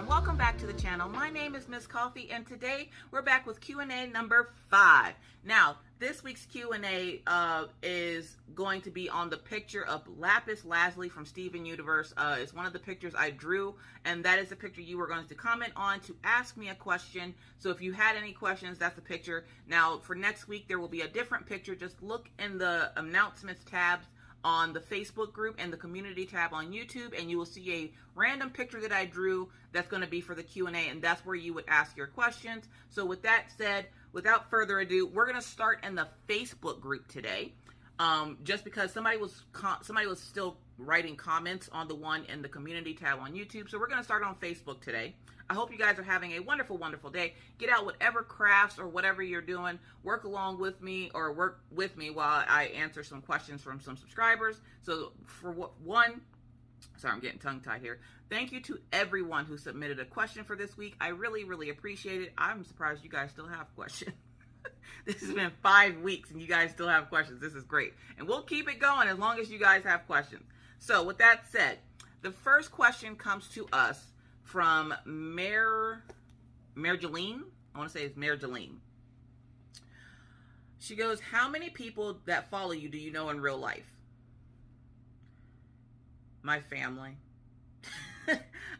everyone, welcome back to the channel. My name is Miss Coffee, and today we're back with Q&A number 5. Now, this week's Q&A is going to be on the picture of Lapis Lazuli from Steven Universe. It's one of the pictures I drew, and that is the picture you were going to comment on to ask me a question. So if you had any questions, that's the picture. Now, for next week, there will be a different picture. Just look in the announcements tabs on the Facebook group and the community tab on YouTube, and you will see a random picture that I drew that's going to be for the Q&A, and that's where you would ask your questions. So with that said, without further ado, we're going to start in the Facebook group today, just because somebody was still writing comments on the one in the community tab on YouTube. So we're going to start on Facebook today. I hope you guys are having a wonderful, wonderful day. Get out whatever crafts or whatever you're doing. Work along with me or work with me while I answer some questions from some subscribers. So for one, sorry, I'm getting tongue-tied here. Thank you to everyone who submitted a question for this week. I really, really appreciate it. I'm surprised you guys still have questions. This has been 5 weeks and you guys still have questions. This is great. And we'll keep it going as long as you guys have questions. So with that said, the first question comes to us from Mergeline. I want to say it's Mergeline. She goes, how many people that follow you do you know in real life? My family.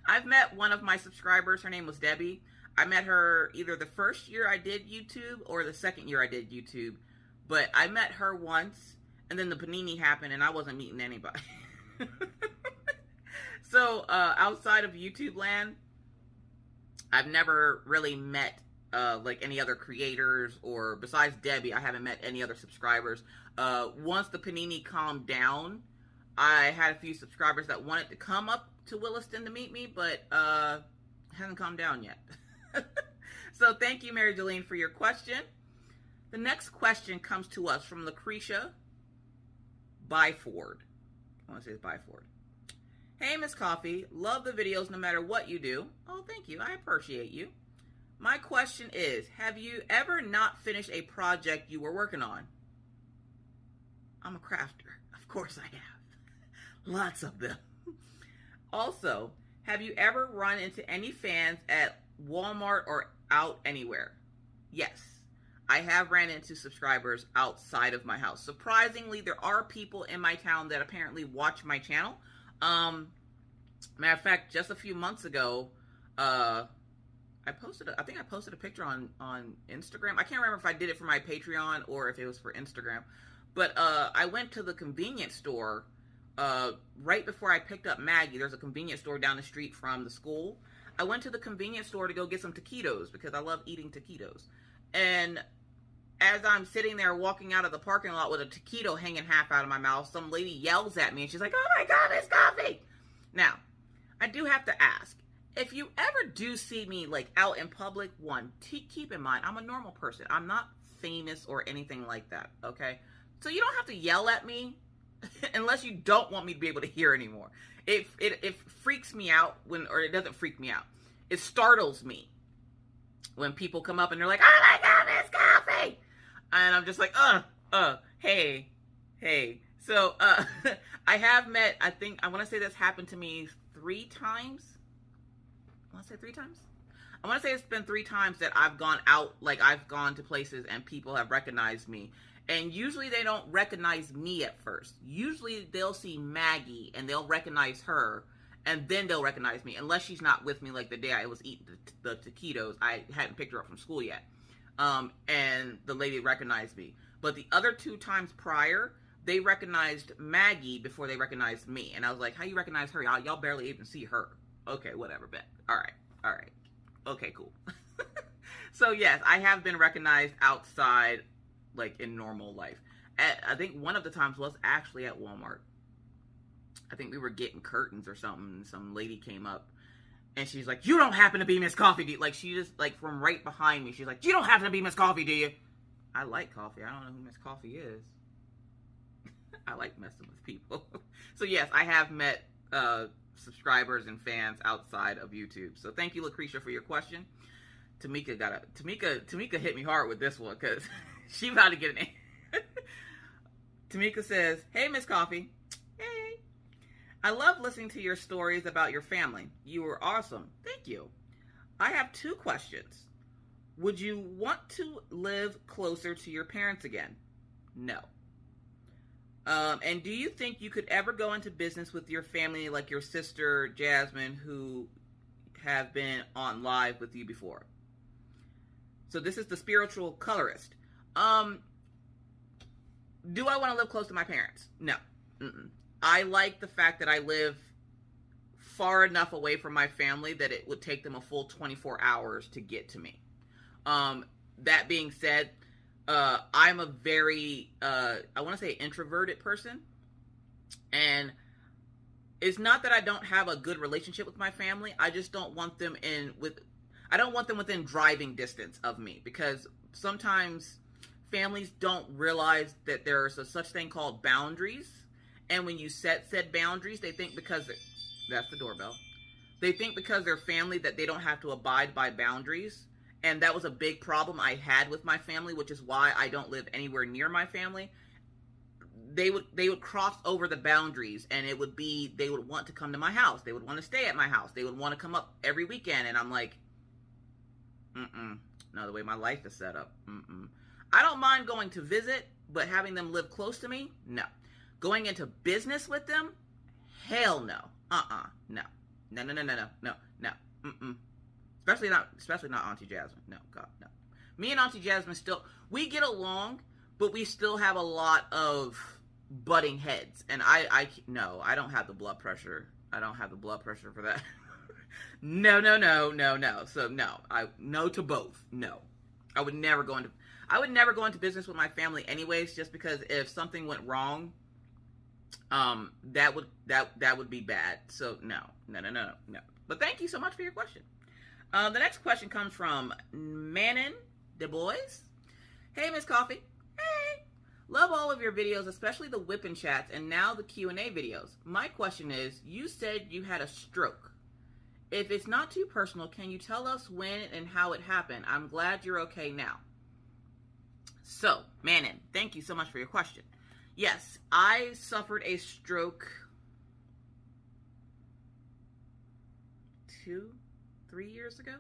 I've met one of my subscribers. Her name was Debbie. I met her either the first year I did YouTube or the second year I did YouTube. But I met her once, and then the panini happened, and I wasn't meeting anybody. So, outside of YouTube land, I've never really met, like, any other creators, or besides Debbie, I haven't met any other subscribers. Once the panini calmed down, I had a few subscribers that wanted to come up to Williston to meet me, but, it hasn't calmed down yet. So, thank you, Mary Jolene, for your question. The next question comes to us from Lucretia Byford. I want to say it's Byford. Hey, Miss Coffee, love the videos no matter what you do. Oh, thank you. I appreciate you. My question is, have you ever not finished a project you were working on? I'm a crafter. Of course I have. Lots of them. Also, have you ever run into any fans at Walmart or out anywhere? Yes. I have ran into subscribers outside of my house. Surprisingly, there are people in my town that apparently watch my channel. Matter of fact, just a few months ago, I think I posted a picture on Instagram. I can't remember if I did it for my Patreon or if it was for Instagram. But I went to the convenience store right before I picked up Maggie. There's a convenience store down the street from the school. I went to the convenience store to go get some taquitos because I love eating taquitos. And as I'm sitting there walking out of the parking lot with a taquito hanging half out of my mouth, some lady yells at me and she's like, oh my God, Miss Coffee. Now, I do have to ask, if you ever do see me like out in public, keep in mind, I'm a normal person. I'm not famous or anything like that, okay? So you don't have to yell at me unless you don't want me to be able to hear anymore. It freaks me out or it doesn't freak me out. It startles me when people come up and they're like, oh my God, Miss Coffee. And I'm just like, hey. So, I have met, I want to say this happened to me 3 times. I want to say 3 times? I want to say it's been 3 times that I've gone out, like I've gone to places and people have recognized me. And usually they don't recognize me at first. Usually they'll see Maggie and they'll recognize her. And then they'll recognize me, unless she's not with me, like the day I was eating the taquitos. I hadn't picked her up from school yet. And the lady recognized me. But the other 2 times prior, they recognized Maggie before they recognized me. And I was like, how you recognize her? Y'all barely even see her. Okay, whatever, bet. All right. Okay, cool. So, yes, I have been recognized outside, like, in normal life. I think one of the times was actually at Walmart. I think we were getting curtains or something. Some lady came up and she's like, you don't happen to be Miss Coffee, do you? Like, she just, like, from right behind me, she's like, you don't happen to be Miss Coffee, do you? I like coffee. I don't know who Miss Coffee is. I like messing with people. So, yes, I have met subscribers and fans outside of YouTube. So, thank you, Lucretia, for your question. Tamika hit me hard with this one because she about to get an Tamika says, hey, Miss Coffee. Hey. I love listening to your stories about your family. You were awesome. Thank you. I have 2 questions. Would you want to live closer to your parents again? No. And do you think you could ever go into business with your family like your sister, Jasmine, who have been on live with you before? So this is the spiritual colorist. Do I want to live close to my parents? No. I like the fact that I live far enough away from my family that it would take them a full 24 hours to get to me. That being said, I'm a very, I want to say introverted person. And it's not that I don't have a good relationship with my family. I just don't want them I don't want them within driving distance of me, because sometimes families don't realize that there's a such thing called boundaries. And when you set said boundaries, they think that's the doorbell. They think because they're family that they don't have to abide by boundaries. And that was a big problem I had with my family, which is why I don't live anywhere near my family. They would cross over the boundaries, and they would want to come to my house. They would want to stay at my house. They would want to come up every weekend. And I'm like, no, the way my life is set up, I don't mind going to visit, but having them live close to me, no. Going into business with them, hell no. No. Especially not Auntie Jasmine. No, God, no. Me and Auntie Jasmine we get along, but we still have a lot of butting heads. And I don't have the blood pressure. I don't have the blood pressure for that. No. So no, no to both. No, I would never go into business with my family anyways, just because if something went wrong, that would be bad. So no. But thank you so much for your question. The next question comes from Manon Du Bois. Hey, Miss Coffee. Hey. Love all of your videos, especially the whipping chats and now the Q&A videos. My question is, you said you had a stroke. If it's not too personal, can you tell us when and how it happened? I'm glad you're okay now. So, Manon, thank you so much for your question. Yes, I suffered a stroke 2-3 years ago.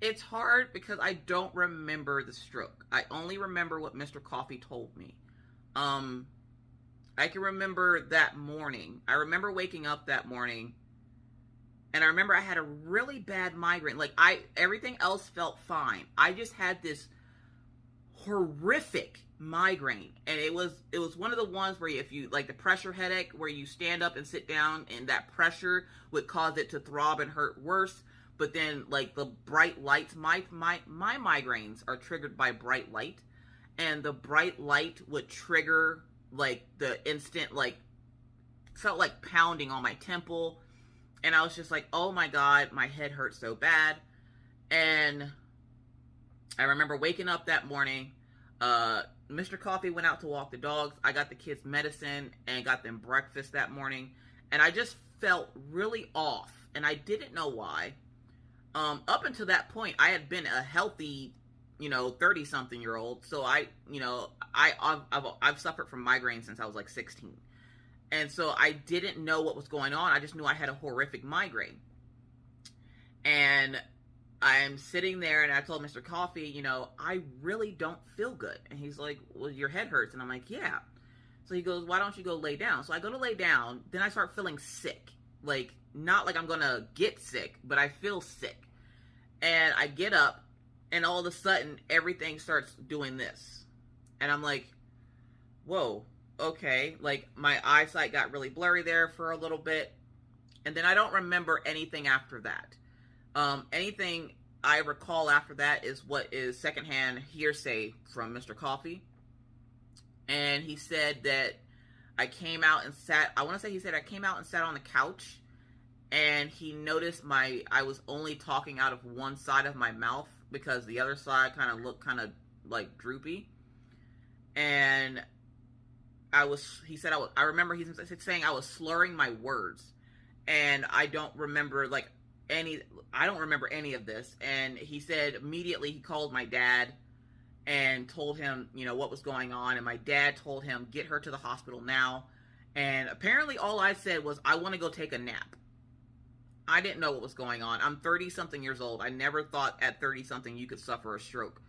It's hard because I don't remember the stroke. I only remember what Mr. Coffee told me. I can remember that morning. I remember waking up that morning, and I remember I had a really bad migraine. Like, everything else felt fine. I just had this horrific migraine, and it was one of the ones where if you like the pressure headache, where you stand up and sit down, and that pressure would cause it to throb and hurt worse. But then, like, the bright lights, my migraines are triggered by bright light, and the bright light would trigger, like, the instant, like, felt like pounding on my temple, and I was just like, oh my God, my head hurts so bad. And I remember waking up that morning, Mr. Coffee went out to walk the dogs. I got the kids medicine and got them breakfast that morning, and I just felt really off, and I didn't know why. Up until that point, I had been a healthy, 30-something-year-old. So I've suffered from migraines since I was like 16. And so I didn't know what was going on. I just knew I had a horrific migraine. And I'm sitting there, and I told Mr. Coffee, I really don't feel good. And he's like, well, your head hurts. And I'm like, yeah. So he goes, why don't you go lay down? So I go to lay down. Then I start feeling sick. Like, not like I'm going to get sick, but I feel sick. And I get up, and all of a sudden, everything starts doing this. And I'm like, whoa, okay. Like, my eyesight got really blurry there for a little bit. And then I don't remember anything after that. Anything I recall after that is what is secondhand hearsay from Mr. Coffee. And he said that I came out and sat, he said I came out and sat on the couch, and he noticed I was only talking out of one side of my mouth because the other side kind of looked kind of like droopy. And I remember he saying I was slurring my words, and I don't remember any of this. And he said immediately he called my dad and told him, what was going on. And my dad told him, get her to the hospital now. And apparently all I said was, I want to go take a nap. I didn't know what was going on. I'm 30-something years old. I never thought at 30-something you could suffer a stroke.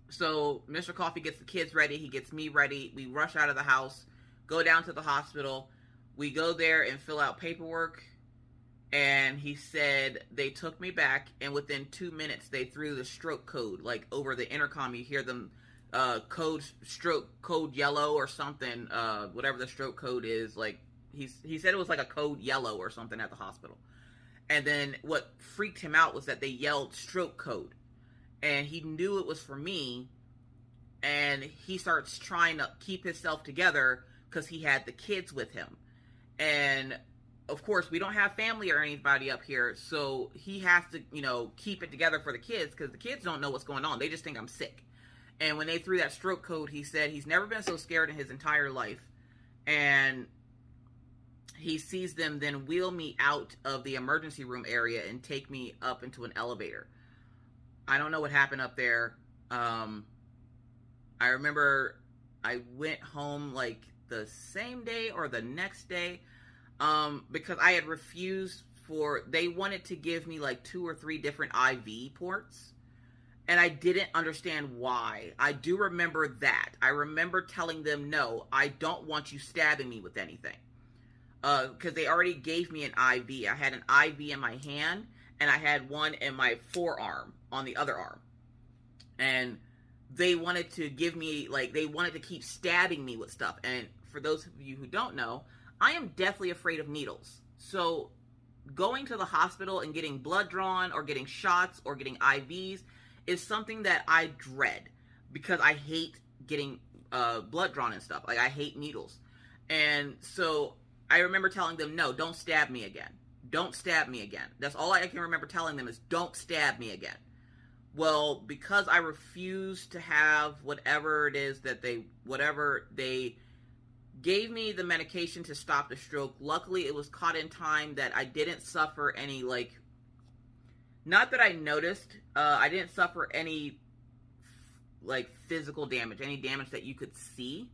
So Mr. Coffee gets the kids ready. He gets me ready. We rush out of the house, go down to the hospital. We go there and fill out paperwork. And he said they took me back, and within 2 minutes they threw the stroke code, like over the intercom. You hear them stroke code yellow or something, whatever the stroke code is. Like he said it was like a code yellow or something at the hospital. And then what freaked him out was that they yelled stroke code, and he knew it was for me. And he starts trying to keep himself together because he had the kids with him. And of course, we don't have family or anybody up here, so he has to, keep it together for the kids, because the kids don't know what's going on. They just think I'm sick. And when they threw that stroke code, he said he's never been so scared in his entire life. And he sees them then wheel me out of the emergency room area and take me up into an elevator. I don't know what happened up there. I remember I went home like the same day or the next day. Because I had refused they wanted to give me like 2 or 3 different IV ports, and I didn't understand why. I do remember that. I remember telling them, no, I don't want you stabbing me with anything. Because they already gave me an IV. I had an IV in my hand, and I had one in my forearm on the other arm. And they wanted to give me, they wanted to keep stabbing me with stuff. And for those of you who don't know, I am deathly afraid of needles. So going to the hospital and getting blood drawn or getting shots or getting IVs is something that I dread, because I hate getting blood drawn and stuff. Like, I hate needles. And so I remember telling them, no, don't stab me again. Don't stab me again. That's all I can remember telling them is, don't stab me again. Well, because I refused to have whatever it is that they gave me the medication to stop the stroke. Luckily, it was caught in time that I didn't suffer any, not that I noticed, I didn't suffer any, physical damage, any damage that you could see,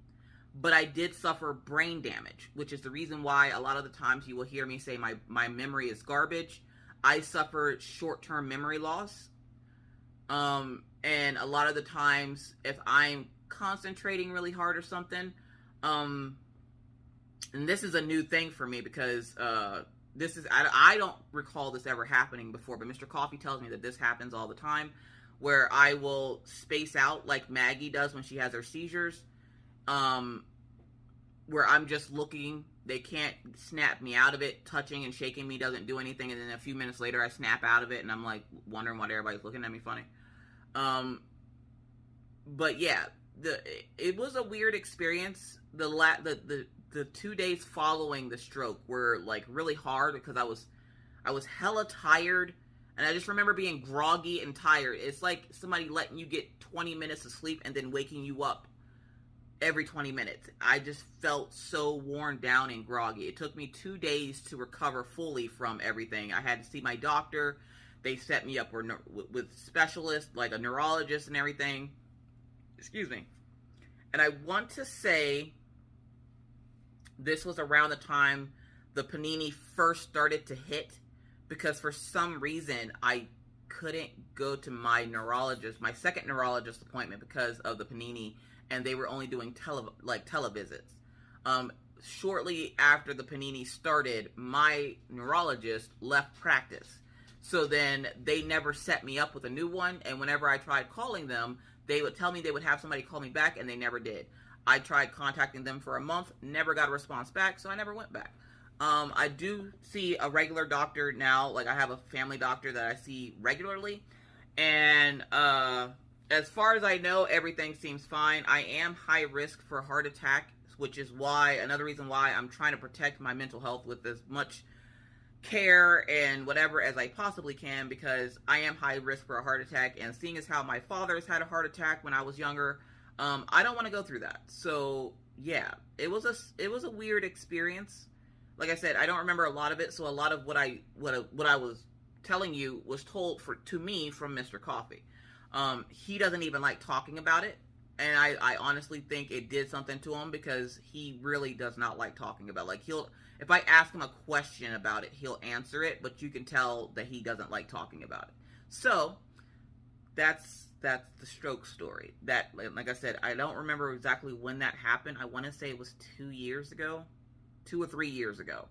but I did suffer brain damage, which is the reason why a lot of the times you will hear me say my memory is garbage. I suffer short-term memory loss, and a lot of the times, if I'm concentrating really hard or something, and this is a new thing for me, because I don't recall this ever happening before, but Mr. Coffee tells me that this happens all the time, where I will space out like Maggie does when she has her seizures, where I'm just looking. They can't snap me out of it. Touching and shaking me doesn't do anything, and then a few minutes later I snap out of it, and I'm like wondering why everybody's looking at me funny. But yeah, it was a weird experience. The 2 days following the stroke were really hard, because I was hella tired, and I just remember being groggy and tired. It's like somebody letting you get 20 minutes of sleep and then waking you up every 20 minutes. I just felt so worn down and groggy. It took me 2 days to recover fully from everything. I had to see my doctor. They set me up with specialists, like a neurologist and everything. Excuse me. And I want to say this was around the time the panini first started to hit, because for some reason I couldn't go to my neurologist, my second neurologist appointment, because of the panini, and they were only doing televisits. Shortly after the panini started, my neurologist left practice. So then they never set me up with a new one, and whenever I tried calling them, they would tell me they would have somebody call me back, and they never did. I tried contacting them for a month, never got a response back, so I never went back. I do see a regular doctor now. I have a family doctor that I see regularly, and as far as I know, everything seems fine. I am high risk for a heart attack, which is another reason why I'm trying to protect my mental health with as much care and whatever as I possibly can, because I am high risk for a heart attack, and seeing as how my father's had a heart attack when I was younger, I don't want to go through that. So yeah, it was a weird experience. Like I said, I don't remember a lot of it, so a lot of what I was telling you was told to me from Mr. Coffee. He doesn't even like talking about it, And I honestly think it did something to him, because he really does not like talking about, like, if I ask him a question about it, he'll answer it, but you can tell that he doesn't like talking about it. So that's the stroke story. That, like I said, I don't remember exactly when that happened. I want to say it was 2 years ago, 2 or 3 years ago.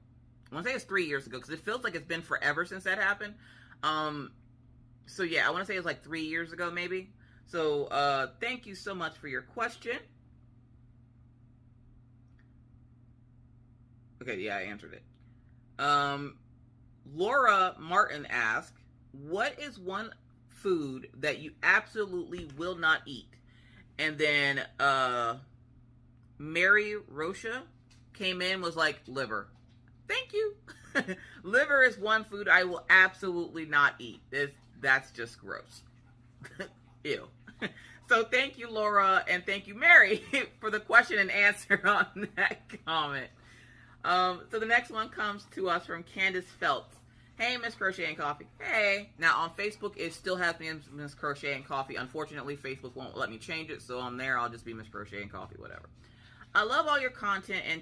I want to say it's 3 years ago, because it feels like it's been forever since that happened. So yeah, I want to say it was like 3 years ago, maybe. So thank you so much for your question. Okay, yeah, I answered it. Laura Martin asked, what is one food that you absolutely will not eat? And then Mary Rocha came in, was like, liver. Thank you. Liver is one food I will absolutely not eat. That's just gross. Ew. So thank you, Laura, and thank you, Mary, for the question and answer on that comment. So the next one comes to us from Candace Phelps. Hey, Miss Crochet and Coffee. Hey. Now, on Facebook, it still has me as Miss Crochet and Coffee. Unfortunately, Facebook won't let me change it, so on there, I'll just be Miss Crochet and Coffee, whatever. I love all your content and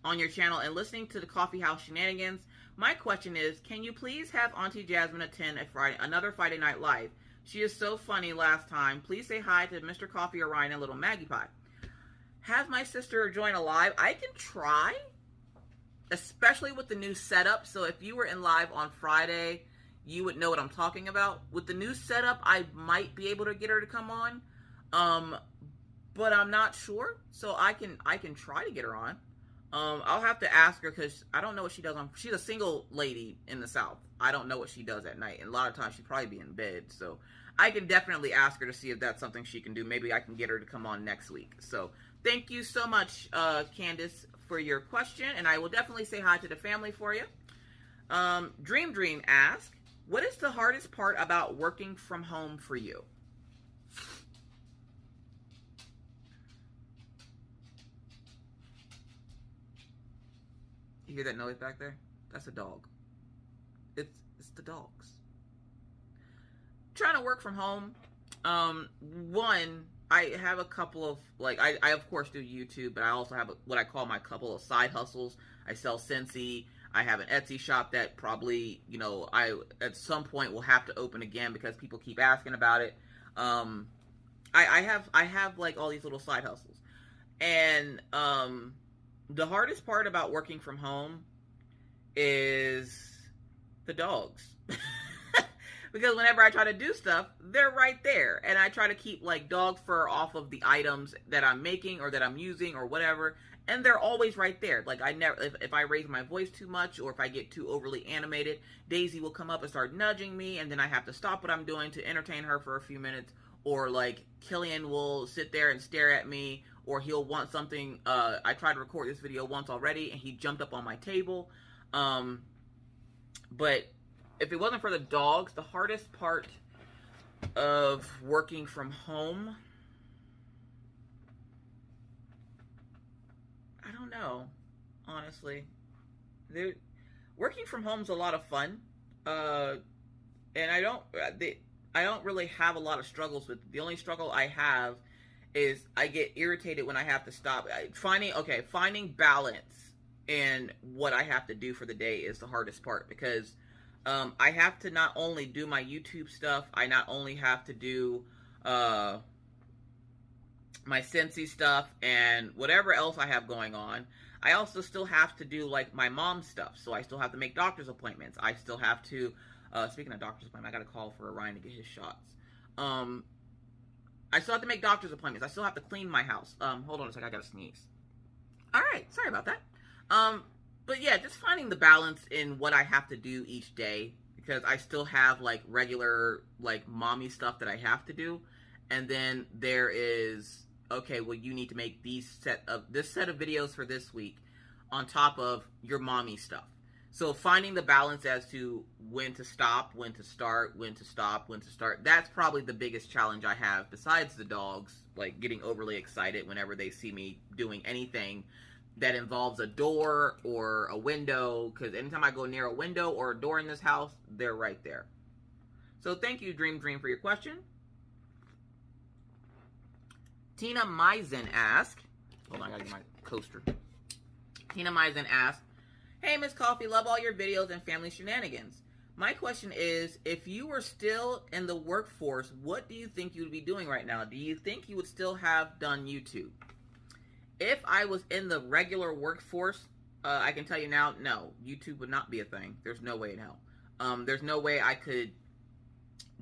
on your channel, and listening to the Coffee House shenanigans. My question is, can you please have Auntie Jasmine attend another Friday Night Live? She is so funny last time. Please say hi to Mr. Coffee or Ryan and Little Maggie Pie. Have my sister join a live. I can try, especially with the new setup. So if you were in live on Friday, you would know what I'm talking about. With the new setup, I might be able to get her to come on, but I'm not sure. So I can try to get her on. I'll have to ask her, because I don't know what she does she's a single lady in the South. I don't know what she does at night. And a lot of times she'd probably be in bed. So I can definitely ask her to see if that's something she can do. Maybe I can get her to come on next week. So thank you so much, Candace, for your question. And I will definitely say hi to the family for you. Dream asked, what is the hardest part about working from home for you? You hear that noise back there? That's a dog. It's the dogs. Trying to work from home. One, I have a couple of, like, I of course do YouTube, but I also have what I call my couple of side hustles. I sell Scentsy. I have an Etsy shop that probably, I at some point will have to open again, because people keep asking about it. I have like all these little side hustles. And the hardest part about working from home is the dogs. Because whenever I try to do stuff, they're right there. And I try to keep, like, dog fur off of the items that I'm making or that I'm using or whatever. And they're always right there. Like, I never, if I raise my voice too much, or if I get too overly animated, Daisy will come up and start nudging me, and then I have to stop what I'm doing to entertain her for a few minutes. Or, like, Killian will sit there and stare at me, or he'll want something. I tried to record this video once already, and he jumped up on my table. But if it wasn't for the dogs, the hardest part of working from home, I don't know, honestly. Working from home is a lot of fun, and I don't really have a lot of struggles with it. The only struggle I have is I get irritated when I have to stop. Finding balance in what I have to do for the day is the hardest part, because I have to not only do my YouTube stuff, I not only have to do my Scentsy stuff and whatever else I have going on. I also still have to do, like, my mom's stuff. So I still have to make doctor's appointments. I still have to, speaking of doctor's appointment, I got to call for Ryan to get his shots. I still have to make doctor's appointments. I still have to clean my house. Hold on a second, I got to sneeze. All right, sorry about that. But yeah, just finding the balance in what I have to do each day, because I still have, like, regular, like, mommy stuff that I have to do. And then there is, okay, well, you need to make this set of videos for this week on top of your mommy stuff. So finding the balance as to when to stop, when to start, when to stop, when to start, that's probably the biggest challenge I have, besides the dogs, like, getting overly excited whenever they see me doing anything that involves a door or a window, because anytime I go near a window or a door in this house, they're right there. So thank you, Dream, for your question. Tina Meisen asked, hold on, I gotta get my coaster. Tina Meisen asked, hey, Miss Coffee, love all your videos and family shenanigans. My question is, if you were still in the workforce, what do you think you would be doing right now? Do you think you would still have done YouTube? If I was in the regular workforce, I can tell you now, no, YouTube would not be a thing. There's no way in hell. There's no way I could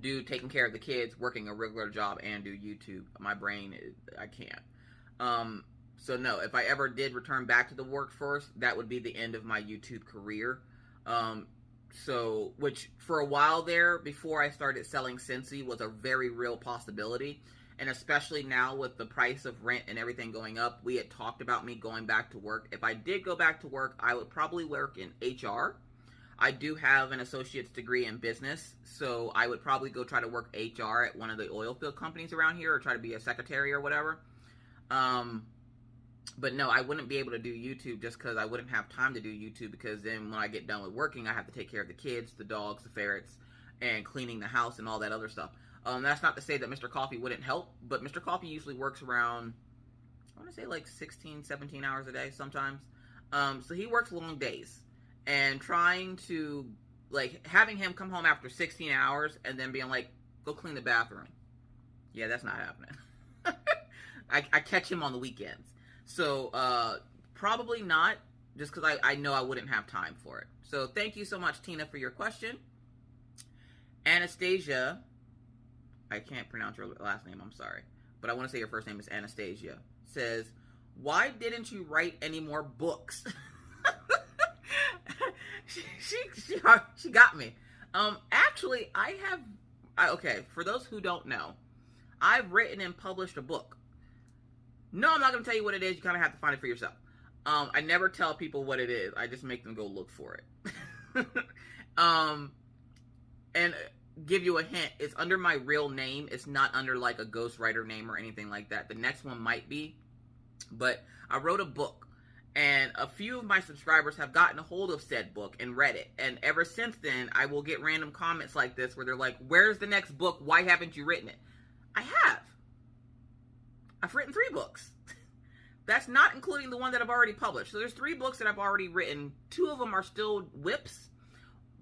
do taking care of the kids, working a regular job, and do YouTube. My brain, I can't. So no, if I ever did return back to the workforce, that would be the end of my YouTube career. Which for a while there, before I started selling Scentsy, was a very real possibility. And especially now with the price of rent and everything going up, we had talked about me going back to work. If I did go back to work, I would probably work in HR. I do have an associate's degree in business, so I would probably go try to work HR at one of the oil field companies around here, or try to be a secretary or whatever. But no, I wouldn't be able to do YouTube just because I wouldn't have time to do YouTube, because then when I get done with working, I have to take care of the kids, the dogs, the ferrets, and cleaning the house and all that other stuff. That's not to say that Mr. Coffee wouldn't help, but Mr. Coffee usually works around, I want to say like 16, 17 hours a day sometimes. So he works long days, and trying to, like, having him come home after 16 hours and then being like, go clean the bathroom. Yeah, that's not happening. I catch him on the weekends. So, probably not, just because I know I wouldn't have time for it. So, thank you so much, Tina, for your question. Anastasia, I can't pronounce your last name, I'm sorry, but I want to say your first name is Anastasia, says, why didn't you write any more books? she got me. Actually, okay, for those who don't know, I've written and published a book. No, I'm not going to tell you what it is. You kind of have to find it for yourself. I never tell people what it is. I just make them go look for it. And give you a hint. It's under my real name. It's not under like a ghostwriter name or anything like that. The next one might be. But I wrote a book. And a few of my subscribers have gotten a hold of said book and read it. And ever since then, I will get random comments like this where they're like, where's the next book? Why haven't you written it? I have. I've written 3 books. That's not including the one that I've already published. So there's 3 books that I've already written. 2 of them are still whips.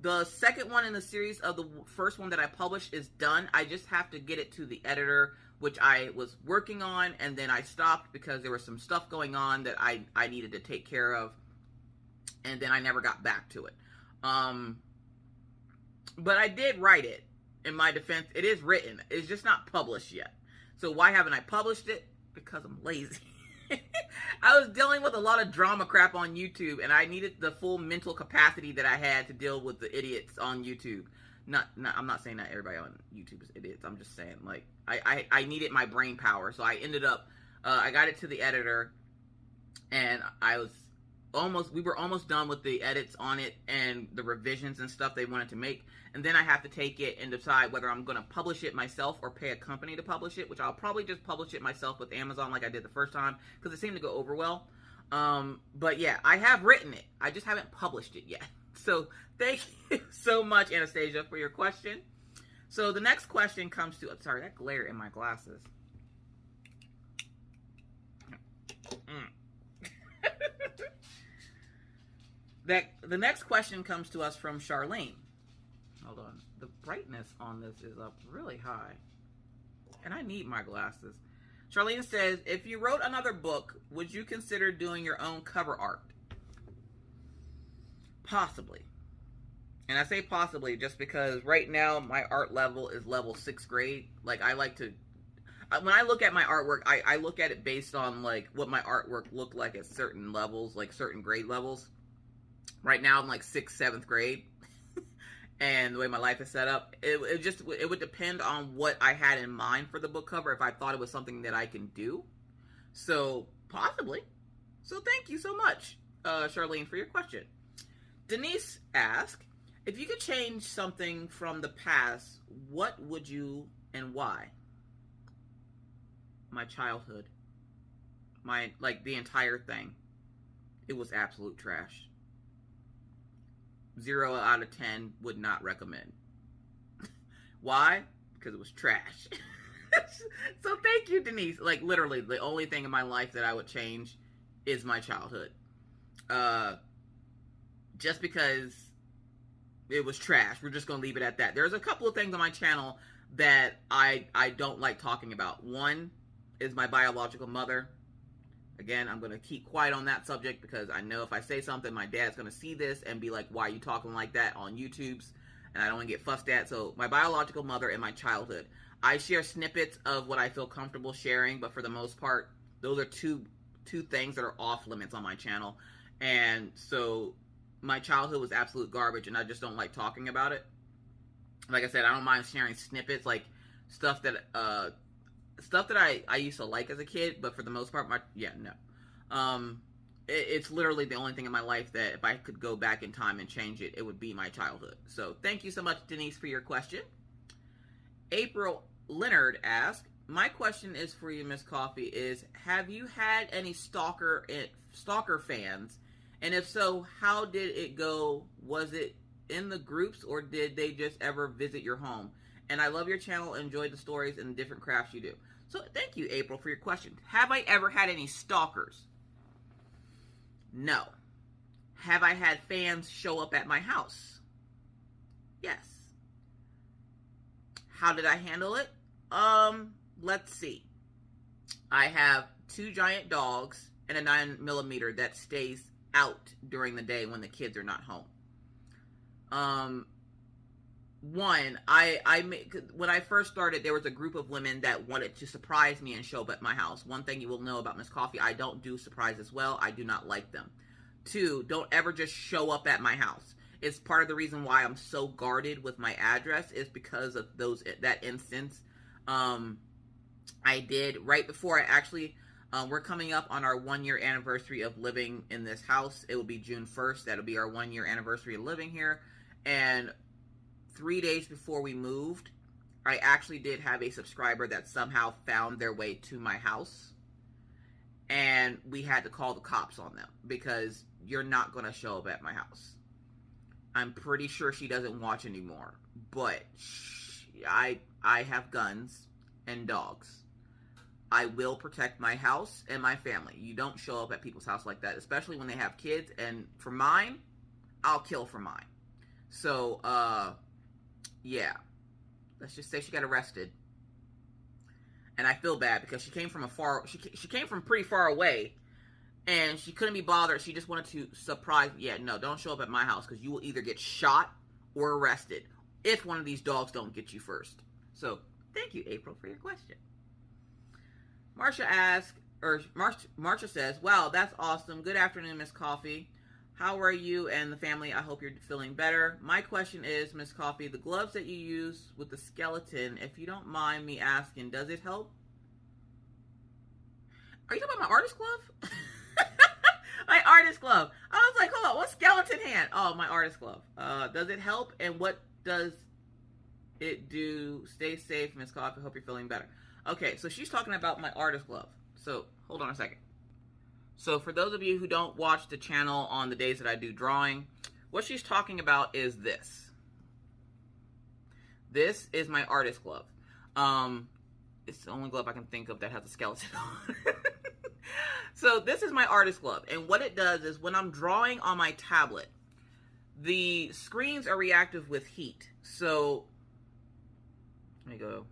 The second one in the series of the first one that I published is done. I just have to get it to the editor, which I was working on, and then I stopped because there was some stuff going on that I needed to take care of, and then I never got back to it. But I did write it. In my defense, it is written. It's just not published yet. So why haven't I published it? Because I'm lazy. I was dealing with a lot of drama crap on YouTube, and I needed the full mental capacity that I had to deal with the idiots on YouTube. I'm not saying that everybody on YouTube is idiots. I'm just saying, like, I needed my brain power. So I ended up, I got it to the editor, and we were almost done with the edits on it and the revisions and stuff they wanted to make. And then I have to take it and decide whether I'm going to publish it myself or pay a company to publish it, which I'll probably just publish it myself with Amazon like I did the first time, because it seemed to go over well. But yeah, I have written it. I just haven't published it yet. So thank you so much, Anastasia, for your question. So the next question comes to, sorry, that glare in my glasses. The next question comes to us from Charlene. Hold on. The brightness on this is up really high. And I need my glasses. Charlene says, if you wrote another book, would you consider doing your own cover art? Possibly. And I say possibly just because right now my art level is level 6th grade. Like, I like to, when I look at my artwork, I look at it based on like what my artwork looked like at certain levels, like certain grade levels. Right now I'm like 6th, 7th grade. And the way my life is set up, it would depend on what I had in mind for the book cover, if I thought it was something that I can do. So, possibly. So, thank you so much, Charlene, for your question. Denise asked, if you could change something from the past, what would you and why? My childhood. The entire thing. It was absolute trash. 0 out of 10 would not recommend. Why? Because it was trash. So thank you, Denise. Like, literally, the only thing in my life that I would change is my childhood. Just because it was trash. We're just going to leave it at that. There's a couple of things on my channel that I don't like talking about. One is my biological mother. Again, I'm going to keep quiet on that subject because I know if I say something, my dad's going to see this and be like, why are you talking like that on YouTube's? And I don't want to get fussed at. So my biological mother and my childhood. I share snippets of what I feel comfortable sharing, but for the most part, those are two things that are off limits on my channel. And so my childhood was absolute garbage, and I just don't like talking about it. Like I said, I don't mind sharing snippets, like stuff that I used to like as a kid, but for the most part, it's literally the only thing in my life that if I could go back in time and change it, it would be my childhood. So thank you so much, Denise, for your question. April Leonard asked, my question is for you, Miss Coffee, is have you had any stalker fans? And if so, how did it go? Was it in the groups or did they just ever visit your home? And I love your channel, enjoy the stories and the different crafts you do. So thank you, April, for your question. Have I ever had any stalkers? No. Have I had fans show up at my house? Yes. How did I handle it? Let's see. I have 2 giant dogs and a 9mm that stays out during the day when the kids are not home. When I first started, there was a group of women that wanted to surprise me and show up at my house. One thing you will know about Miss Coffee, I don't do surprises well. I do not like them. 2, don't ever just show up at my house. It's part of the reason why I'm so guarded with my address is because of that instance. I did right before I actually, we're coming up on our 1-year anniversary of living in this house. It will be June 1st. That'll be our 1-year anniversary of living here. And 3 days before we moved, I actually did have a subscriber that somehow found their way to my house. And we had to call the cops on them because you're not going to show up at my house. I'm pretty sure she doesn't watch anymore, but I have guns and dogs. I will protect my house and my family. You don't show up at people's house like that, especially when they have kids. And for mine, I'll kill for mine. So, yeah. Let's just say she got arrested. And I feel bad because she came from she came from pretty far away. And she couldn't be bothered. She just wanted to surprise. Yeah, no, don't show up at my house because you will either get shot or arrested if one of these dogs don't get you first. So, thank you, April, for your question. Marcia says, wow, that's awesome. Good afternoon, Miss Coffee. How are you and the family? I hope you're feeling better. My question is, Miss Coffee, the gloves that you use with the skeleton, if you don't mind me asking, does it help? Are you talking about my artist glove? My artist glove. I was like, hold on, what skeleton hand? Oh, my artist glove. Does it help? And what does it do? Stay safe, Miss Coffee. Hope you're feeling better. Okay, so she's talking about my artist glove. So, hold on a second. So, for those of you who don't watch the channel on the days that I do drawing, what she's talking about is this. This is my artist glove. It's the only glove I can think of that has a skeleton on it. So this is my artist glove, and what it does is when I'm drawing on my tablet, the screens are reactive with heat. So let me go.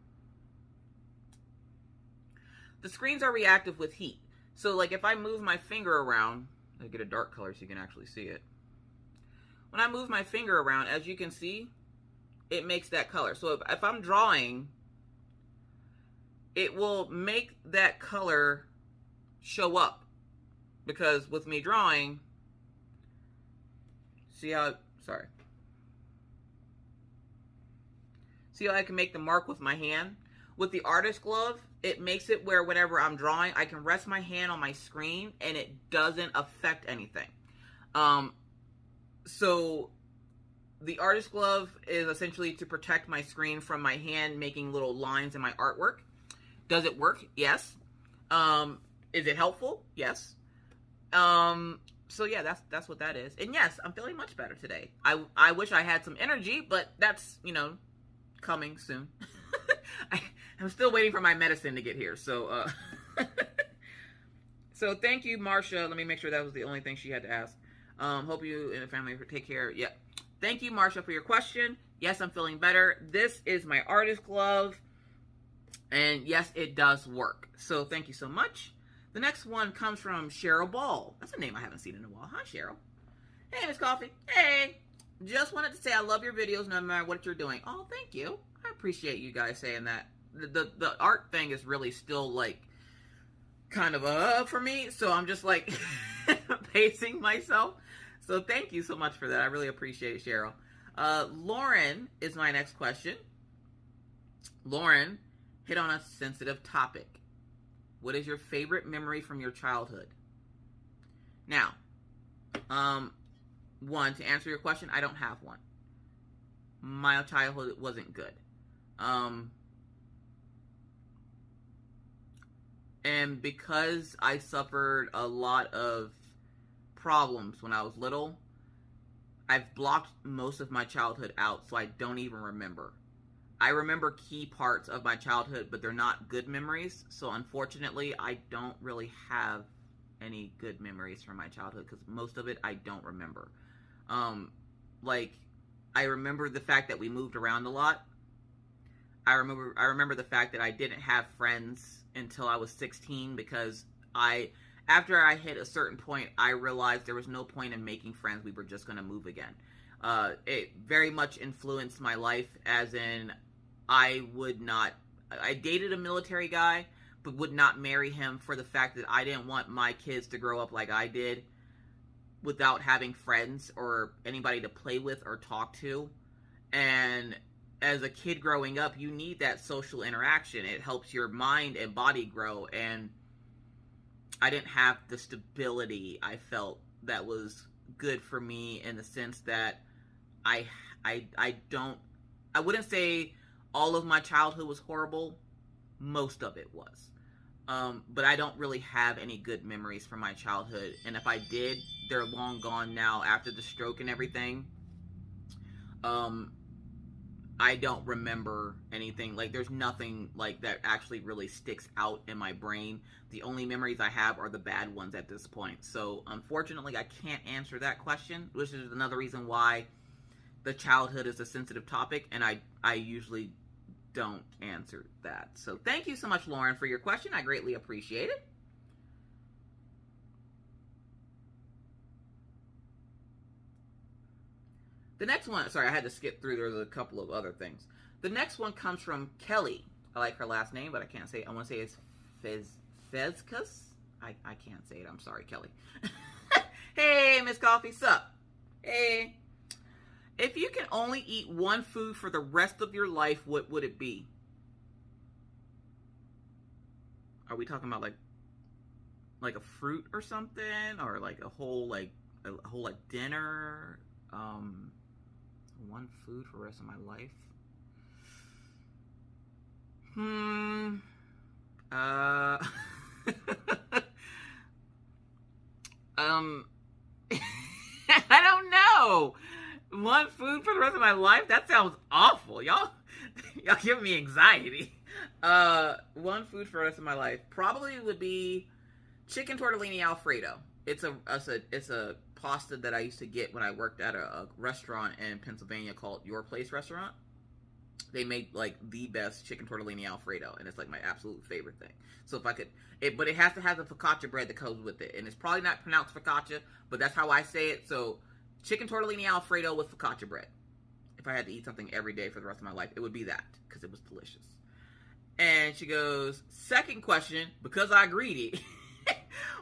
The screens are reactive with heat. So like if I move my finger around, I get a dark color so you can actually see it. When I move my finger around, as you can see, it makes that color. So if I'm drawing, it will make that color show up, because with me drawing, see how I can make the mark with my hand? With the artist glove, it makes it where whenever I'm drawing, I can rest my hand on my screen and it doesn't affect anything. So the artist glove is essentially to protect my screen from my hand making little lines in my artwork. Does it work? Yes. Is it helpful? Yes. So yeah, that's what that is. And yes, I'm feeling much better today. I wish I had some energy, but that's, coming soon. I'm still waiting for my medicine to get here. So, so thank you, Marsha. Let me make sure that was the only thing she had to ask. Hope you and the family take care. Yeah. Thank you, Marsha, for your question. Yes, I'm feeling better. This is my artist glove. And yes, it does work. So thank you so much. The next one comes from Cheryl Ball. That's a name I haven't seen in a while. Hi, Cheryl. Hey, Miss Coffee. Hey. Just wanted to say I love your videos no matter what you're doing. Oh, thank you. I appreciate you guys saying that. The art thing is really still like kind of for me. So I'm just like pacing myself. So thank you so much for that. I really appreciate it, Cheryl. Lauren is my next question. Lauren hit on a sensitive topic. What is your favorite memory from your childhood? Now, one, to answer your question, I don't have one. My childhood wasn't good. And because I suffered a lot of problems when I was little, I've blocked most of my childhood out, so I don't even remember. I remember key parts of my childhood, but they're not good memories. So unfortunately, I don't really have any good memories from my childhood because most of it I don't remember. Like, I remember the fact that we moved around a lot. I remember the fact that I didn't have friends until I was 16 because after I hit a certain point, I realized there was no point in making friends. We were just going to move again. It very much influenced my life, as in I dated a military guy, but would not marry him for the fact that I didn't want my kids to grow up like I did without having friends or anybody to play with or talk to. And as a kid growing up, you need that social interaction. It helps your mind and body grow. And I didn't have the stability I felt that was good for me, in the sense that I wouldn't say all of my childhood was horrible. Most of it was. But I don't really have any good memories from my childhood. And if I did, they're long gone now after the stroke and everything. I don't remember anything. Like, there's nothing like that actually really sticks out in my brain. The only memories I have are the bad ones at this point. So unfortunately, I can't answer that question, which is another reason why the childhood is a sensitive topic, and I usually don't answer that. So thank you so much, Lauren, for your question. I greatly appreciate it. The next one, sorry, I had to skip through. There's a couple of other things. The next one comes from Kelly. I like her last name, but I can't say it. I want to say it's Fezkus. I can't say it. I'm sorry, Kelly. Hey, Miss Coffee, sup? Hey. If you can only eat one food for the rest of your life, what would it be? Are we talking about like a fruit or something, or like a whole dinner? One food for the rest of my life. I don't know. One food for the rest of my life? That sounds awful. Y'all give me anxiety. One food for the rest of my life probably would be chicken tortellini Alfredo. It's a pasta that I used to get when I worked at a restaurant in Pennsylvania called Your Place Restaurant. They make like the best chicken tortellini Alfredo, and it's like my absolute favorite thing. So if I could, but it has to have the focaccia bread that goes with it, and it's probably not pronounced focaccia, but that's how I say it. So chicken tortellini Alfredo with focaccia bread. If I had to eat something every day for the rest of my life, it would be that, because it was delicious. And she goes, second question, because I greedy.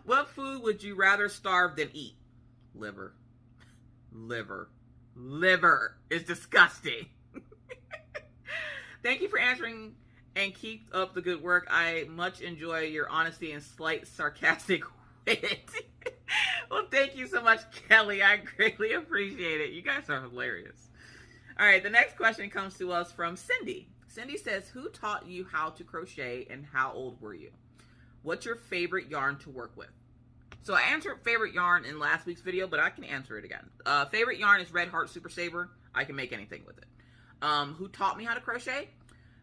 What food would you rather starve than eat? Liver. It's disgusting. Thank you for answering, and keep up the good work. I much enjoy your honesty and slight sarcastic wit. Well, thank you so much, Kelly. I greatly appreciate it. You guys are hilarious. All right, the next question comes to us from Cindy. Cindy says, who taught you how to crochet, and how old were you? What's your favorite yarn to work with? So I answered favorite yarn in last week's video, but I can answer it again. Favorite yarn is Red Heart Super Saver. I can make anything with it. Who taught me how to crochet?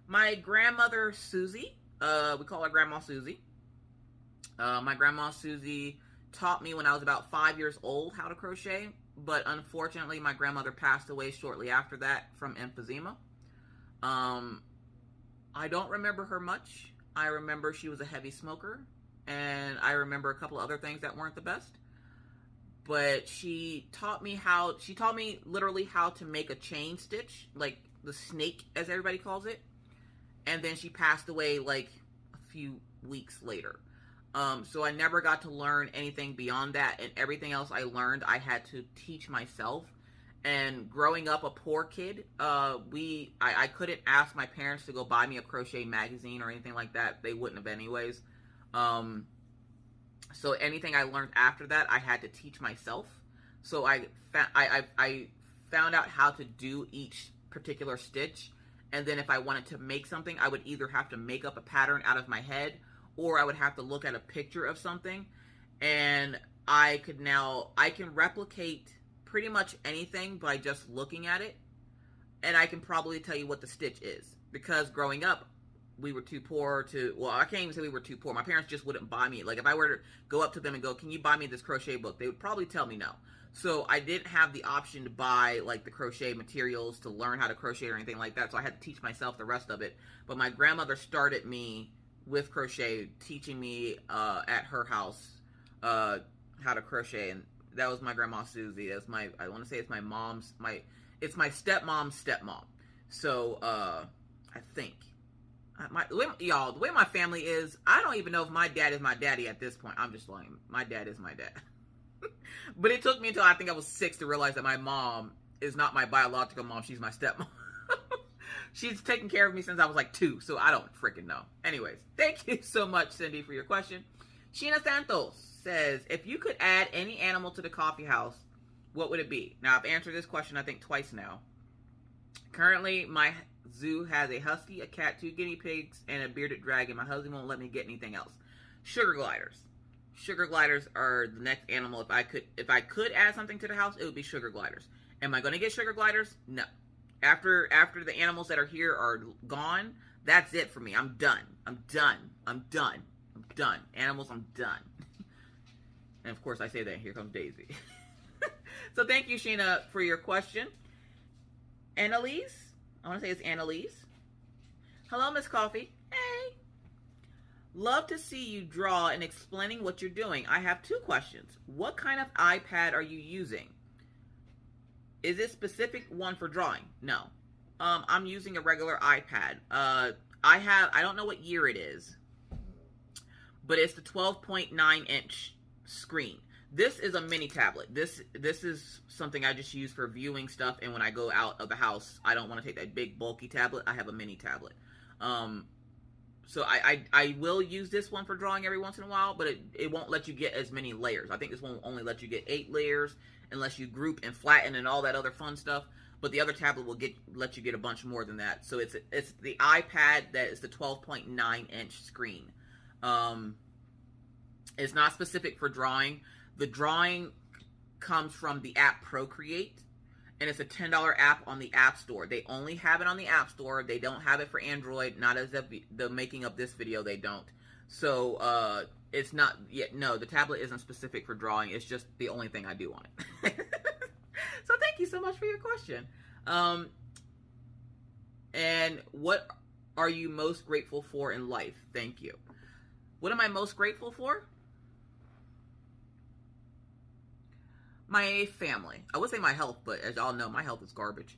My grandmother, Susie, we call her Grandma Susie. My grandma, Susie, taught me when I was about 5 years old how to crochet, but unfortunately, my grandmother passed away shortly after that from emphysema. I don't remember her much. I remember she was a heavy smoker, and I remember a couple of other things that weren't the best. But she taught me literally how to make a chain stitch, like the snake, as everybody calls it. And then she passed away like a few weeks later. So I never got to learn anything beyond that, and everything else I learned, I had to teach myself. And growing up a poor kid, I couldn't ask my parents to go buy me a crochet magazine or anything like that. They wouldn't have anyways. So anything I learned after that, I had to teach myself. So I found out how to do each particular stitch. And then if I wanted to make something, I would either have to make up a pattern out of my head, or I would have to look at a picture of something. And I can replicate pretty much anything by just looking at it. And I can probably tell you what the stitch is. Because growing up, we were too poor to, well, I can't even say we were too poor. My parents just wouldn't buy me. Like, if I were to go up to them and go, can you buy me this crochet book? They would probably tell me no. So I didn't have the option to buy, like, the crochet materials to learn how to crochet or anything like that. So I had to teach myself the rest of it. But my grandmother started me with crochet, teaching me at her house how to crochet. And that was my grandma Susie. That's I want to say it's my mom's, it's my stepmom's stepmom. So I think. The way my family is, I don't even know if my dad is my daddy at this point. I'm just lying. My dad is my dad. But it took me until I think I was 6 to realize that my mom is not my biological mom. She's my stepmom. She's taken care of me since I was like 2, so I don't freaking know. Anyways, thank you so much, Cindy, for your question. Sheena Santos says, if you could add any animal to the coffee house, what would it be? Now, I've answered this question, I think, twice now. Currently, my zoo has a husky, a cat, 2 guinea pigs, and a bearded dragon. My husband won't let me get anything else. Sugar gliders. Sugar gliders are the next animal. If I could add something to the house, it would be sugar gliders. Am I going to get sugar gliders? No. After the animals that are here are gone, that's it for me. I'm done. I'm done. I'm done. I'm done. Animals, I'm done. And of course, I say that. Here comes Daisy. So thank you, Sheena, for your question. Annalise. I want to say it's Annalise. Hello, Miss Coffee. Hey. Love to see you draw and explaining what you're doing. I have 2 questions. What kind of iPad are you using? Is it specific one for drawing? No. I'm using a regular iPad. I don't know what year it is, but it's the 12.9 inch screen. This is a mini tablet. This is something I just use for viewing stuff, and when I go out of the house, I don't want to take that big bulky tablet. I have a mini tablet. So I will use this one for drawing every once in a while, but it won't let you get as many layers. I think this one will only let you get 8 layers unless you group and flatten and all that other fun stuff. But the other tablet will let you get a bunch more than that. So it's the iPad that is the 12.9 inch screen. It's not specific for drawing. The drawing comes from the app Procreate, and it's a $10 app on the App Store. They only have it on the App Store. They don't have it for Android. Not as of the making of this video, they don't. So it's not yet. No, the tablet isn't specific for drawing. It's just the only thing I do on it. So thank you so much for your question. And what are you most grateful for in life? Thank you. What am I most grateful for? My family. I would say my health, but as y'all know, my health is garbage.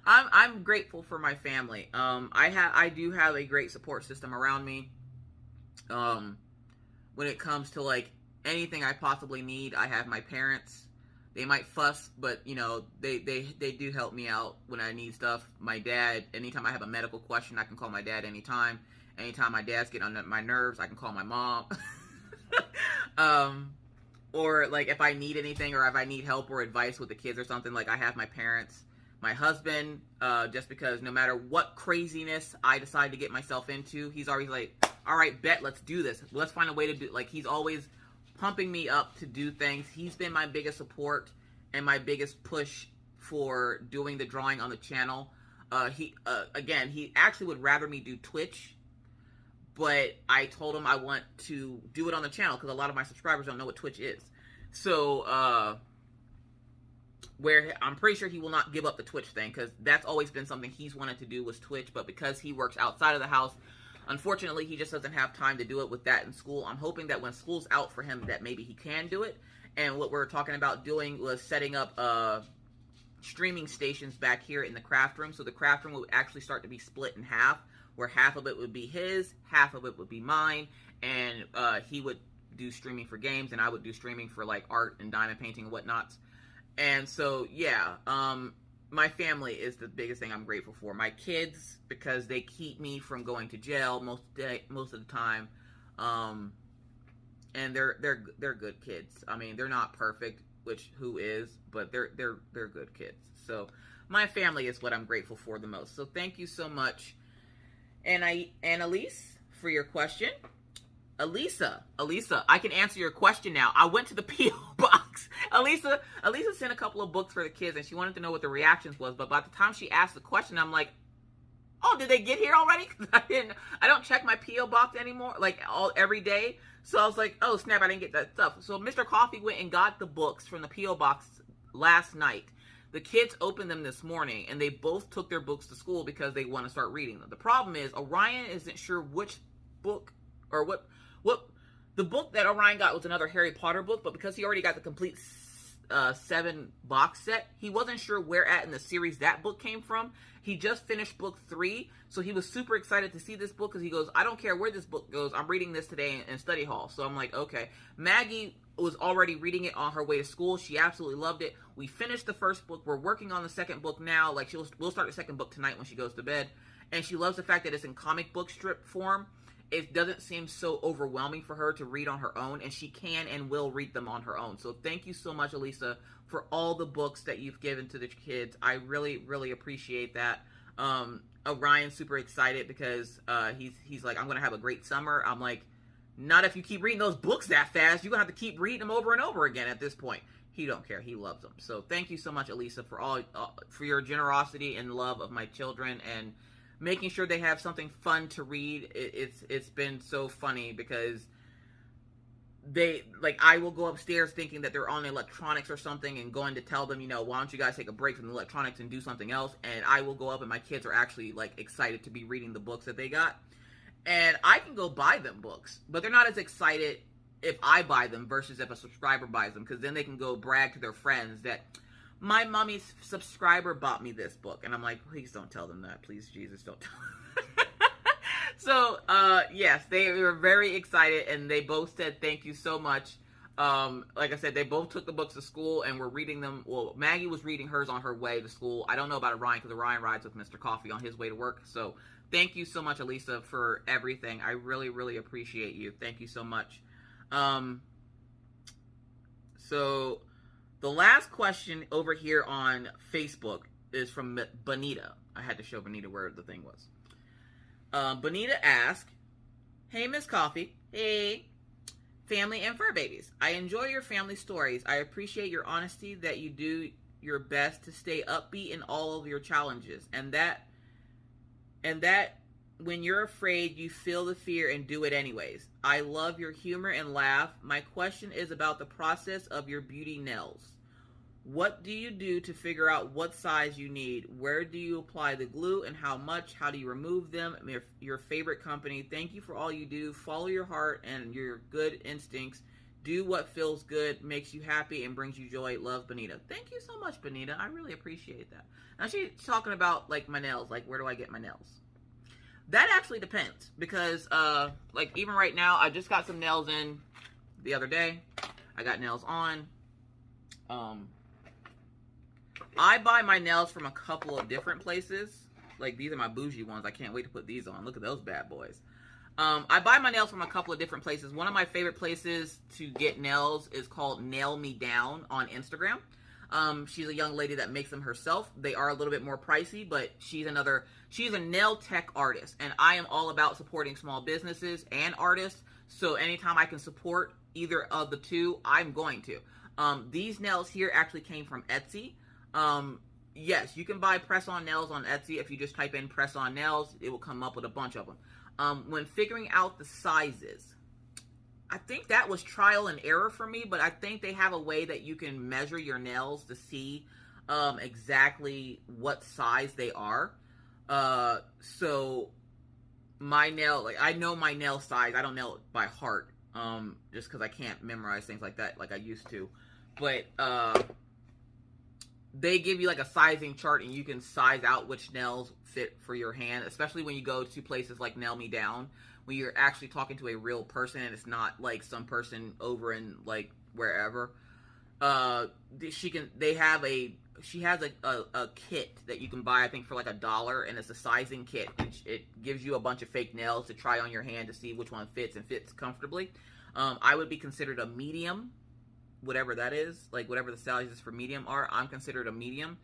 I'm grateful for my family. I do have a great support system around me. When it comes to like anything I possibly need, I have my parents. They might fuss, but you know, they do help me out when I need stuff. My dad, anytime I have a medical question, I can call my dad anytime. Anytime my dad's getting on my nerves, I can call my mom. Or like if I need anything, or if I need help or advice with the kids or something, like I have my parents, my husband, just because no matter what craziness I decide to get myself into, he's always like, all right, bet, let's do this. Let's find a way to do, like, he's always pumping me up to do things. He's been my biggest support and my biggest push for doing the drawing on the channel. He actually would rather me do Twitch, but I told him I want to do it on the channel because a lot of my subscribers don't know what Twitch is. So, where I'm pretty sure he will not give up the Twitch thing, because that's always been something he's wanted to do, was Twitch. But because he works outside of the house, unfortunately, he just doesn't have time to do it with that in school. I'm hoping that when school's out for him, that maybe he can do it. And what we're talking about doing was setting up streaming stations back here in the craft room. So the craft room would actually start to be split in half, where half of it would be his, half of it would be mine, and he would do streaming for games, and I would do streaming for like art and diamond painting and whatnots. And so, yeah, my family is the biggest thing I'm grateful for. My kids, because they keep me from going to jail most of the time, and they're good kids. I mean, they're not perfect, which who is, but they're good kids. So my family is what I'm grateful for the most. So thank you so much, Annalise, for your question. Elisa, I can answer your question now. I went to the P.O. box. Elisa sent a couple of books for the kids, and she wanted to know what the reactions was. But by the time she asked the question, I'm like, oh, did they get here already? Because I don't check my P.O. box anymore, like every day. So I was like, oh snap, I didn't get that stuff. So Mr. Coffee went and got the books from the P.O. box last night. The kids opened them this morning, and they both took their books to school because they want to start reading them. The problem is Orion isn't sure which book or what the book that Orion got was another Harry Potter book, but because he already got the complete 7 box set, he wasn't sure where at in the series that book came from. He just finished book 3, so he was super excited to see this book because he goes, I don't care where this book goes, I'm reading this today in study hall. So I'm like, okay. Maggie was already reading it on her way to school. She absolutely loved it. We finished the first book. We're working on the second book now. Like, we'll start the second book tonight when she goes to bed. And she loves the fact that it's in comic book strip form. It doesn't seem so overwhelming for her to read on her own, and she can and will read them on her own. So thank you so much, Elisa, for all the books that you've given to the kids. I really, really appreciate that. Orion's super excited because he's like, I'm going to have a great summer. I'm like, not if you keep reading those books that fast. You're going to have to keep reading them over and over again at this point. He don't care. He loves them. So thank you so much, Elisa, for your generosity and love of my children, and making sure they have something fun to read. It's been so funny because I will go upstairs thinking that they're on electronics or something, and going to tell them, why don't you guys take a break from the electronics and do something else? And I will go up, and my kids are actually like excited to be reading the books that they got. And I can go buy them books, but they're not as excited if I buy them versus if a subscriber buys them, because then they can go brag to their friends that my mommy's subscriber bought me this book. And I'm like, please don't tell them that. Please, Jesus, don't tell them. So, yes, they were very excited, and they both said thank you so much. Like I said, they both took the books to school and were reading them. Well, Maggie was reading hers on her way to school. I don't know about Orion, because Orion rides with Mr. Coffee on his way to work. So thank you so much, Elisa, for everything. I really, really appreciate you. Thank you so much. So the last question over here on Facebook is from Bonita. I had to show Bonita where the thing was. Bonita asked, hey, Miss Coffee. Hey, family and fur babies. I enjoy your family stories. I appreciate your honesty, that you do your best to stay upbeat in all of your challenges. And that when you're afraid, you feel the fear and do it anyways. I love your humor and laugh. My question is about the process of your beauty nails. What do you do to figure out what size you need? Where do you apply the glue and how much? How do you remove them? Your favorite company. Thank you for all you do. Follow your heart and your good instincts. Do what feels good, makes you happy, and brings you joy. Love, Bonita. Thank you so much, Bonita. I really appreciate that. Now she's talking about like my nails. Like, where do I get my nails? That actually depends, because like even right now, I just got some nails in the other day. I got nails on. I buy my nails from a couple of different places. Like, these are my bougie ones. I can't wait to put these on. Look at those bad boys. I buy my nails from a couple of different places. One of my favorite places to get nails is called Nail Me Down on Instagram. She's a young lady that makes them herself. They are a little bit more pricey, but she's a nail tech artist, and I am all about supporting small businesses and artists. So anytime I can support either of the two, I'm going to. These nails here actually came from Etsy. yes, you can buy press-on nails on Etsy. If you just type in press-on nails, it will come up with a bunch of them. When figuring out the sizes, I think that was trial and error for me, but I think they have a way that you can measure your nails to see exactly what size they are. So my nail, like, I know my nail size. I don't know it by heart, just because I can't memorize things like that like I used to. But they give you like a sizing chart, and you can size out which nails fit for your hand, especially when you go to places like Nail Me Down, when you're actually talking to a real person and it's not like some person over in like wherever. She has a kit that you can buy, I think, for like $1, and it's a sizing kit. It gives you a bunch of fake nails to try on your hand to see which one fits and fits comfortably. I would be considered a medium, whatever that is, like whatever the sizes for medium are. I'm considered a medium.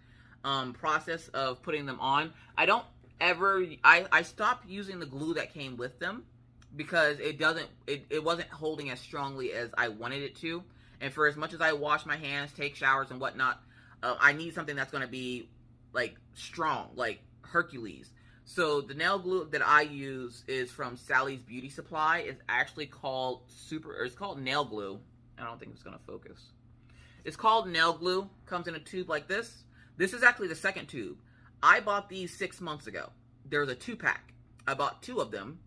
Process of putting them on. I stopped using the glue that came with them because it wasn't holding as strongly as I wanted it to. And for as much as I wash my hands, take showers and whatnot, I need something that's going to be like strong, like Hercules. So the nail glue that I use is from Sally's Beauty Supply. It's actually called it's called nail glue. I don't think it's going to focus. It's called nail glue. Comes in a tube like this. This is actually the second tube. I bought these 6 months ago. There's a 2-pack. I bought 2 of them.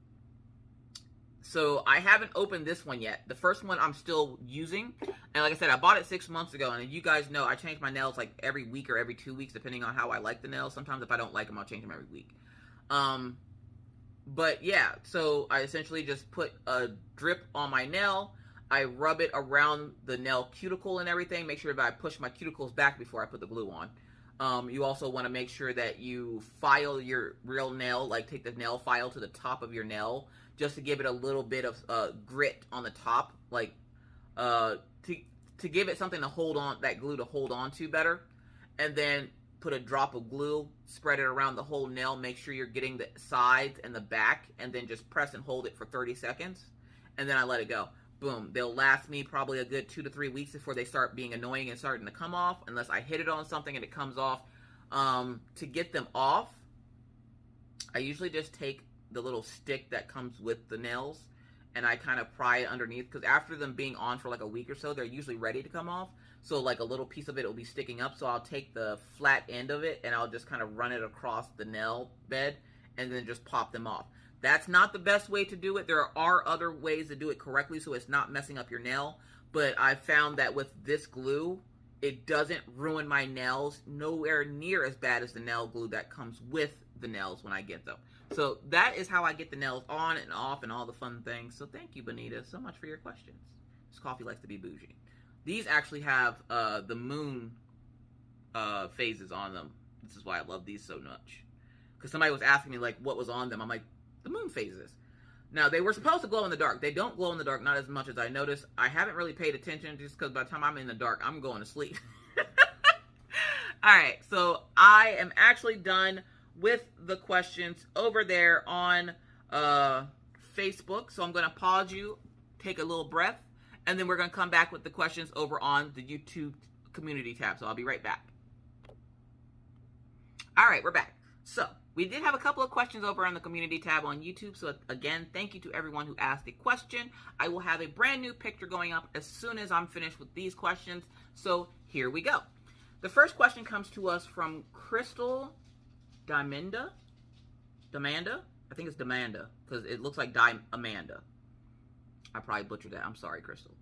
So I haven't opened this one yet. The first one I'm still using. And like I said, I bought it 6 months ago. And you guys know I change my nails like every week or every 2 weeks, depending on how I like the nails. Sometimes if I don't like them, I'll change them every week. But yeah, so I essentially just put a drip on my nail. I rub it around the nail cuticle and everything. Make sure that I push my cuticles back before I put the glue on. You also want to make sure that you file your real nail, like take the nail file to the top of your nail, just to give it a little bit of grit on the top, like to give it something to hold on, that glue to hold on to better. And then put a drop of glue, spread it around the whole nail, make sure you're getting the sides and the back, and then just press and hold it for 30 seconds. And then I let it go. Boom. They'll last me probably a good 2 to 3 weeks before they start being annoying and starting to come off, unless I hit it on something and it comes off. To get them off, I usually just take the little stick that comes with the nails and I kind of pry it underneath, because after them being on for like a week or so, they're usually ready to come off. So like a little piece of it will be sticking up. So I'll take the flat end of it and I'll just kind of run it across the nail bed and then just pop them off. That's not the best way to do it. There are other ways to do it correctly so it's not messing up your nail. But I found that with this glue, it doesn't ruin my nails nowhere near as bad as the nail glue that comes with the nails when I get them. So that is how I get the nails on and off and all the fun things. So thank you, Bonita, so much for your questions. This coffee likes to be bougie. These actually have the moon phases on them. This is why I love these so much. Because somebody was asking me like what was on them. I'm like, the moon phases. Now, they were supposed to glow in the dark. They don't glow in the dark, not as much as I noticed. I haven't really paid attention just because by the time I'm in the dark, I'm going to sleep. All right, so I am actually done with the questions over there on Facebook. So I'm going to pause you, take a little breath, and then we're going to come back with the questions over on the YouTube community tab. So I'll be right back. All right, we're back. So we did have a couple of questions over on the community tab on YouTube. So again, thank you to everyone who asked a question. I will have a brand new picture going up as soon as I'm finished with these questions. So here we go. The first question comes to us from Crystal Dimanda. I think it's Demanda because it looks like Amanda. I probably butchered that. I'm sorry, Crystal.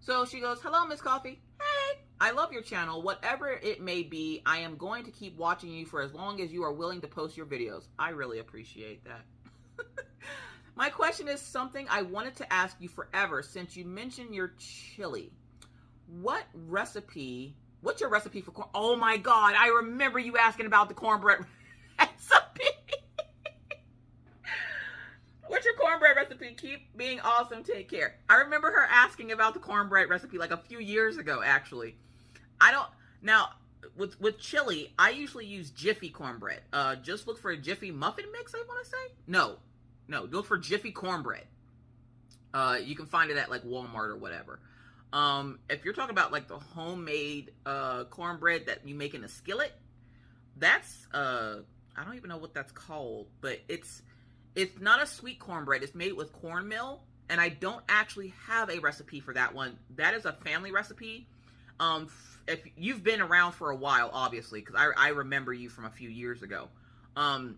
So she goes, hello, Miss Coffee. Hey, I love your channel. Whatever it may be, I am going to keep watching you for as long as you are willing to post your videos. I really appreciate that. My question is something I wanted to ask you forever since you mentioned your chili. What's your recipe for corn? Oh my God, I remember you asking about the cornbread recipe. What's your cornbread recipe? Keep being awesome. Take care. I remember her asking about the cornbread recipe like a few years ago, actually. Now, with chili, I usually use Jiffy cornbread. Just look for a Jiffy muffin mix, I want to say. No, look for Jiffy cornbread. You can find it at like Walmart or whatever. If you're talking about like the homemade cornbread that you make in a skillet, That's I don't even know what that's called, but it's not a sweet cornbread. It's made with cornmeal, and I don't actually have a recipe for that one. That is a family recipe. If you've been around for a while, obviously, because I remember you from a few years ago.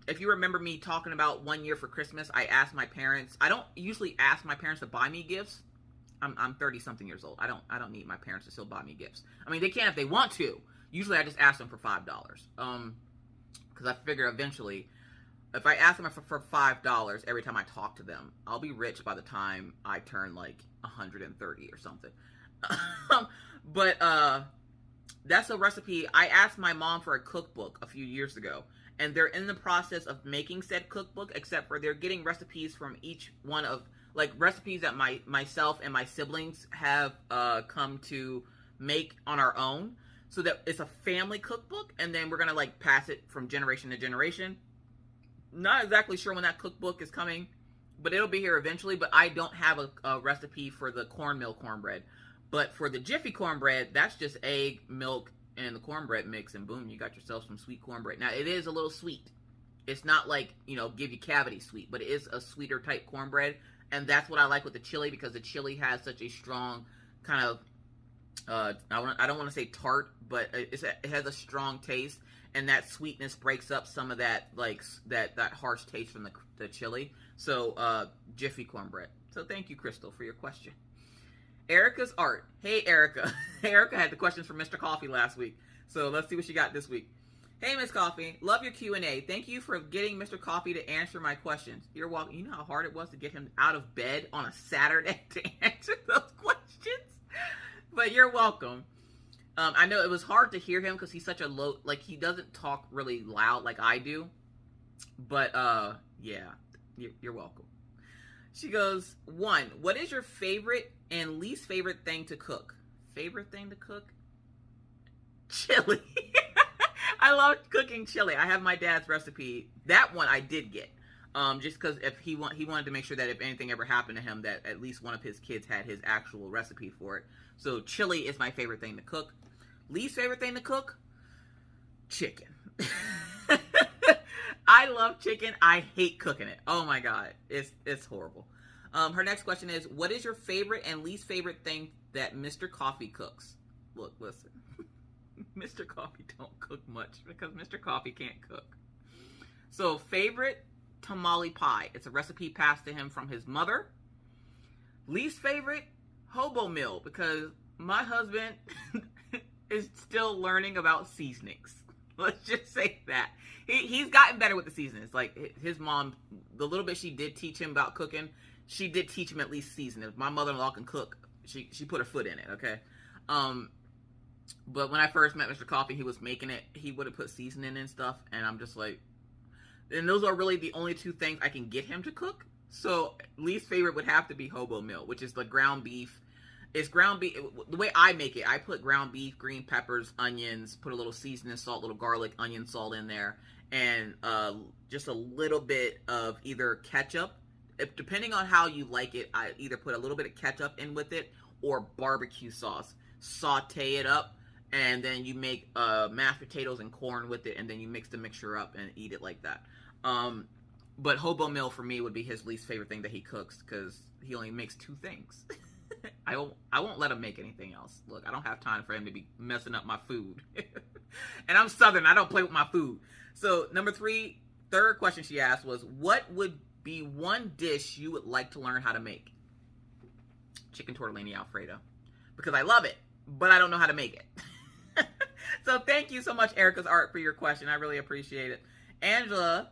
If you remember me talking about one year for Christmas, I asked my parents. I don't usually ask my parents to buy me gifts. I'm 30 something years old. I don't need my parents to still buy me gifts. I mean, they can if they want to. Usually I just ask them for $5. Because I figure eventually, if I ask them for $5 every time I talk to them, I'll be rich by the time I turn like 130 or something. But that's a recipe. I asked my mom for a cookbook a few years ago, and they're in the process of making said cookbook, except for they're getting recipes from each one of, like, recipes that myself and my siblings have come to make on our own, so that it's a family cookbook, and then we're gonna like pass it from generation to generation. Not exactly sure when that cookbook is coming, but it'll be here eventually. But I don't have a recipe for the cornmeal cornbread. But for the Jiffy cornbread, that's just egg, milk, and the cornbread mix, and boom, you got yourself some sweet cornbread. Now, it is a little sweet. It's not like, give you cavity sweet, but it is a sweeter type cornbread, and that's what I like with the chili, because the chili has such a strong kind of, I don't want to say tart, but it has a strong taste, and that sweetness breaks up some of that, like, that harsh taste from the chili. So, Jiffy cornbread. So, thank you, Crystal, for your question. Erica's art. Hey, Erica. Erica had the questions from Mr. Coffee last week. So let's see what she got this week. Hey, Miss Coffee. Love your Q&A. Thank you for getting Mr. Coffee to answer my questions. You're welcome. You know how hard it was to get him out of bed on a Saturday to answer those questions? But you're welcome. I know it was hard to hear him because he's such a low, like, he doesn't talk really loud like I do. But, yeah, you're welcome. She goes, 1, what is your favorite and least favorite thing to cook? Favorite thing to cook? Chili. I love cooking chili. I have my dad's recipe. That one I did get. Just because if he wanted to make sure that if anything ever happened to him, that at least one of his kids had his actual recipe for it. So chili is my favorite thing to cook. Least favorite thing to cook? Chicken. I love chicken. I hate cooking it. Oh my God. It's horrible. Her next question is, what is your favorite and least favorite thing that Mr. Coffee cooks? Look, listen. Mr. Coffee don't cook much because Mr. Coffee can't cook. So, favorite, tamale pie. It's a recipe passed to him from his mother. Least favorite, hobo meal, because my husband is still learning about seasonings. Let's just say that. He's gotten better with the seasonings. Like, his mom, the little bit she did teach him about cooking, she did teach him at least seasoning. If my mother-in-law can cook, she put her foot in it, okay? But when I first met Mr. Coffee, he was making it, he would have put seasoning and stuff, and I'm just like, and those are really the only two things I can get him to cook. So, least favorite would have to be hobo meal, which is the ground beef. It's ground beef. The way I make it, I put ground beef, green peppers, onions, put a little seasoning, salt, little garlic, onion, salt in there, and just a little bit of either ketchup. Depending on how you like it, I either put a little bit of ketchup in with it or barbecue sauce. Saute it up, and then you make mashed potatoes and corn with it, and then you mix the mixture up and eat it like that. But hobo meal for me would be his least favorite thing that he cooks, because he only makes 2 things. I won't let him make anything else. Look, I don't have time for him to be messing up my food. And I'm Southern. I don't play with my food. So, third question she asked was, what would be one dish you would like to learn how to make? Chicken tortellini Alfredo. Because I love it, but I don't know how to make it. So thank you so much, Erica's Art, for your question. I really appreciate it. Angela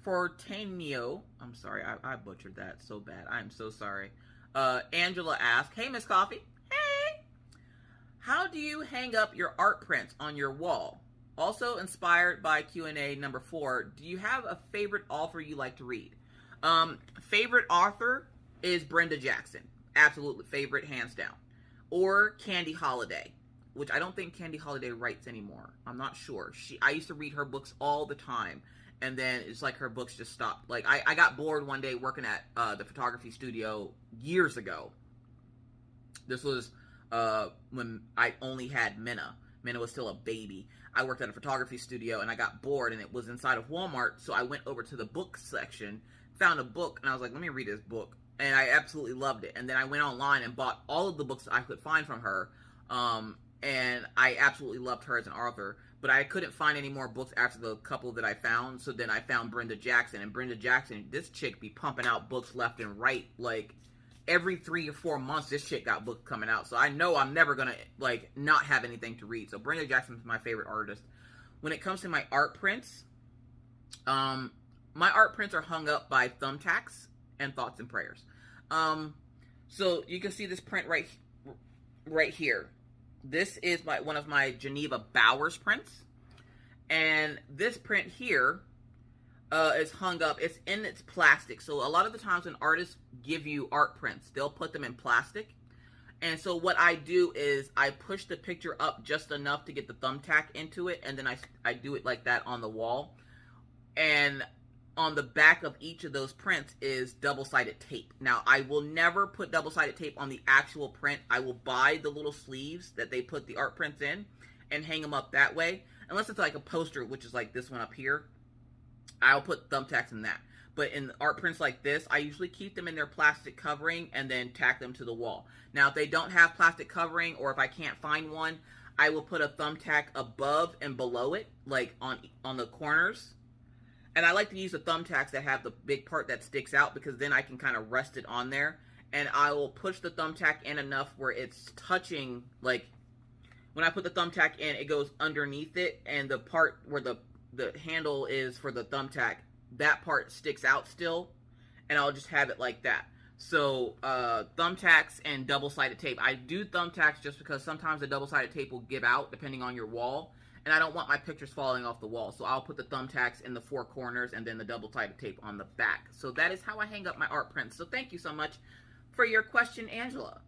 Fortanio. I'm sorry, I butchered that so bad. I'm so sorry. Angela asked, hey, Miss Coffee. Hey. How do you hang up your art prints on your wall? Also inspired by Q&A number 4, do you have a favorite author you like to read? Favorite author is Brenda Jackson. Absolutely favorite, hands down. Or Candy Holiday, which I don't think Candy Holiday writes anymore. I'm not sure. I used to read her books all the time, and then it's like her books just stopped. Like, I got bored one day working at the photography studio years ago. This was when I only had Minna, Man, it was still a baby. I worked at a photography studio, and I got bored, and it was inside of Walmart, so I went over to the book section, found a book, and I was like, let me read this book. And I absolutely loved it. And then I went online and bought all of the books I could find from her, and I absolutely loved her as an author. But I couldn't find any more books after the couple that I found, so then I found Brenda Jackson. And Brenda Jackson, this chick be pumping out books left and right, like, every 3 or 4 months, this chick got books coming out. So I know I'm never going to, like, not have anything to read. So Brenda Jackson is my favorite artist. When it comes to my art prints, my art prints are hung up by thumbtacks and thoughts and prayers. So you can see this print right here. This is one of my Geneva Bowers prints. And this print here is hung up. It's in its plastic. So a lot of the times when artists give you art prints, they'll put them in plastic. And so what I do is I push the picture up just enough to get the thumbtack into it. And then I do it like that on the wall. And on the back of each of those prints is double-sided tape. Now, I will never put double-sided tape on the actual print. I will buy the little sleeves that they put the art prints in and hang them up that way. Unless it's like a poster, which is like this one up here, I'll put thumbtacks in that. But in art prints like this, I usually keep them in their plastic covering and then tack them to the wall. Now, if they don't have plastic covering, or if I can't find one, I will put a thumbtack above and below it, like on the corners. And I like to use the thumbtacks that have the big part that sticks out, because then I can kind of rest it on there. And I will push the thumbtack in enough where it's touching, like, when I put the thumbtack in, it goes underneath it, and the part where the handle is for the thumbtack, that part sticks out still, and I'll just have it like that. So, thumbtacks and double-sided tape. I do thumbtacks just because sometimes the double-sided tape will give out, depending on your wall. And I don't want my pictures falling off the wall. So I'll put the thumbtacks in the 4 corners and then the double-sided tape on the back. So that is how I hang up my art prints. So thank you so much for your question, Angela.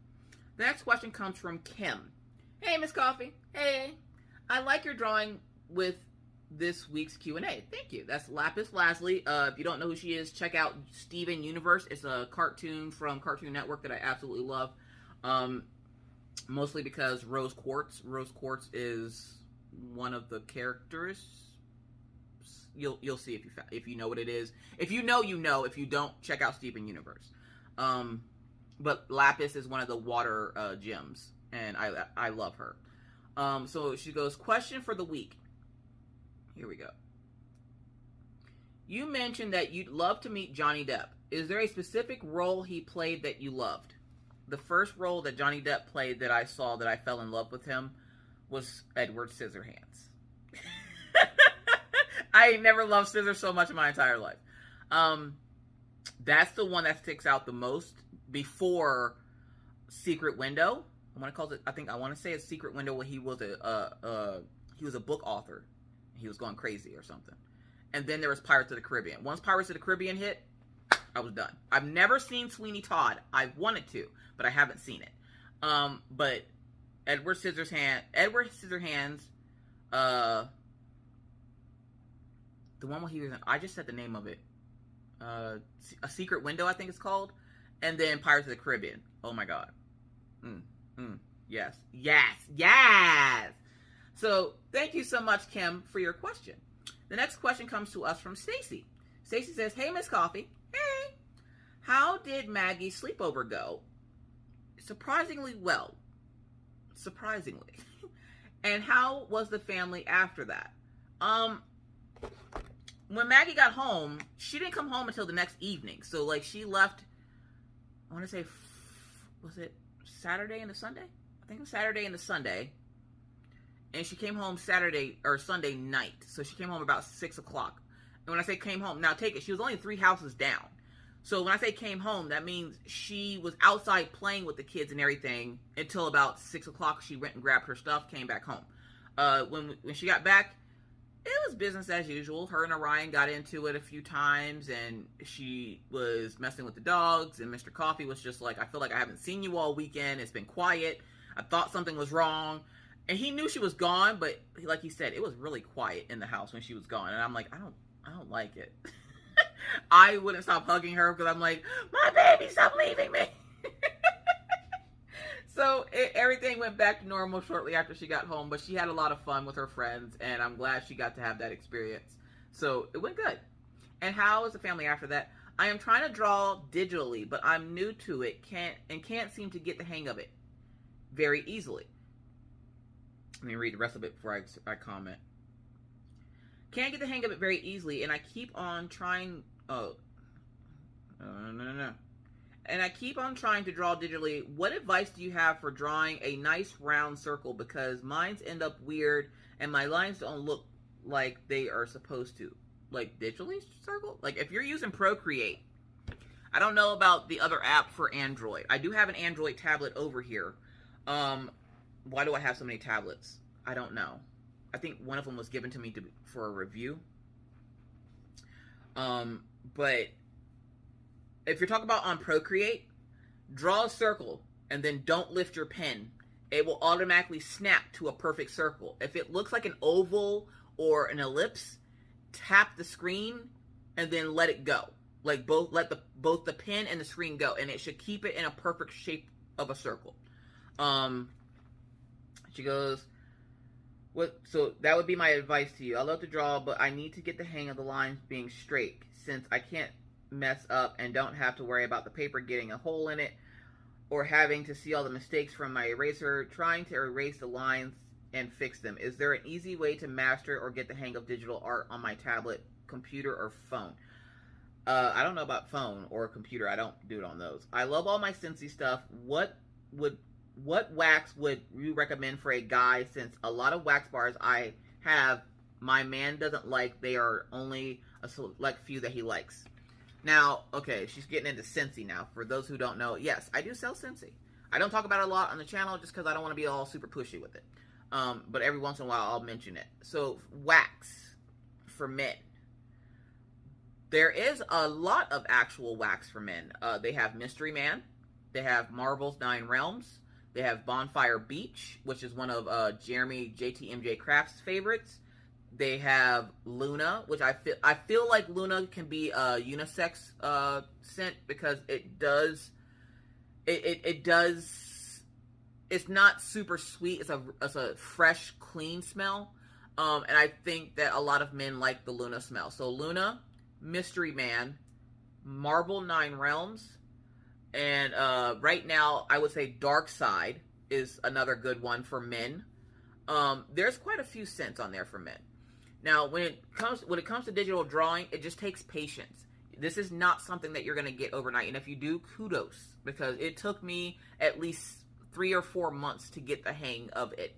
The next question comes from Kim. Hey, Miss Coffee. Hey. I like your drawing with this week's Q&A. Thank you. That's Lapis Lazuli. If you don't know who she is, check out Steven Universe. It's a cartoon from Cartoon Network that I absolutely love. Mostly because Rose Quartz. Rose Quartz is one of the characters. You'll see if you know what it is. If you know, you know. If you don't, check out Steven Universe. But Lapis is one of the water gems, and I love her. So she goes, question for the week. Here we go. You mentioned that you'd love to meet Johnny Depp. Is there a specific role he played that you loved? The first role that Johnny Depp played that I saw that I fell in love with him was Edward Scissorhands. I never loved scissors so much in my entire life. That's the one that sticks out the most before Secret Window. I want to say it's Secret Window, where he was a book author. He was going crazy or something. And then there was Pirates of the Caribbean. Once Pirates of the Caribbean hit, I was done. I've never seen Sweeney Todd. I've wanted to, but I haven't seen it. But Edward Scissorhands, the one where he was in, I just said the name of it. A Secret Window, I think it's called. And then Pirates of the Caribbean. Oh my God. Yes. So, thank you so much, Kim, for your question. The next question comes to us from Stacy. Stacy says, hey, Miss Coffee. Hey. How did Maggie's sleepover go? Surprisingly well. Surprisingly. And how was the family after that? When Maggie got home, she didn't come home until the next evening. So, like, she left, I want to say, was it Saturday and a Sunday? I think it was Saturday and a Sunday. And she came home Saturday or Sunday night. So she came home about 6 o'clock. And when I say came home, now take it, she was only 3 houses down. So when I say came home, that means she was outside playing with the kids and everything until about 6 o'clock. She went and grabbed her stuff, came back home. When she got back, it was business as usual. Her and Orion got into it a few times, and she was messing with the dogs, and Mr. Coffee was just like, I feel like I haven't seen you all weekend. It's been quiet. I thought something was wrong. And he knew she was gone, but like he said, it was really quiet in the house when she was gone. And I'm like, I don't like it. I wouldn't stop hugging her because I'm like, my baby, stop leaving me. So everything went back to normal shortly after she got home, but she had a lot of fun with her friends, and I'm glad she got to have that experience. So it went good. And how is the family after that? I am trying to draw digitally, but I'm new to it, can't seem to get the hang of it very easily. Let me read the rest of it before I comment. Can't get the hang of it very easily, and I keep on trying. No. And I keep on trying to draw digitally. What advice do you have for drawing a nice round circle? Because mine's end up weird, and my lines don't look like they are supposed to. Like digitally circle? Like if you're using Procreate, I don't know about the other app for Android. I do have an Android tablet over here. Why do I have so many tablets? I don't know. I think one of them was given to me for a review. But if you're talking about on Procreate, draw a circle and then don't lift your pen. It will automatically snap to a perfect circle. If it looks like an oval or an ellipse, tap the screen and then let it go. Like both the pen and the screen go, and it should keep it in a perfect shape of a circle. She goes, so that would be my advice to you. I love to draw, but I need to get the hang of the lines being straight, since I can't mess up and don't have to worry about the paper getting a hole in it or having to see all the mistakes from my eraser, trying to erase the lines and fix them. Is there an easy way to master or get the hang of digital art on my tablet, computer, or phone? I don't know about phone or computer. I don't do it on those. I love all my Scentsy stuff. What wax would you recommend for a guy, since a lot of wax bars I have, my man doesn't like. They are only a select few that he likes. Now, okay, she's getting into Scentsy now. For those who don't know, yes, I do sell Scentsy. I don't talk about it a lot on the channel just because I don't want to be all super pushy with it. But every once in a while, I'll mention it. So, wax for men. There is a lot of actual wax for men. They have Mystery Man. They have Marvel's 9 Realms. They have Bonfire Beach, which is one of Jeremy JTMJ Crafts' favorites. They have Luna, which I feel like Luna can be a unisex scent, because it does. It's not super sweet. It's a fresh, clean smell, and I think that a lot of men like the Luna smell. So Luna, Mystery Man, Marble 9 Realms, and right now I would say Dark Side is another good one for men. There's quite a few scents on there for men. Now, when it comes to digital drawing, it just takes patience. This is not something that you're going to get overnight, and if you do, kudos, because it took me at least 3 or 4 months to get the hang of it.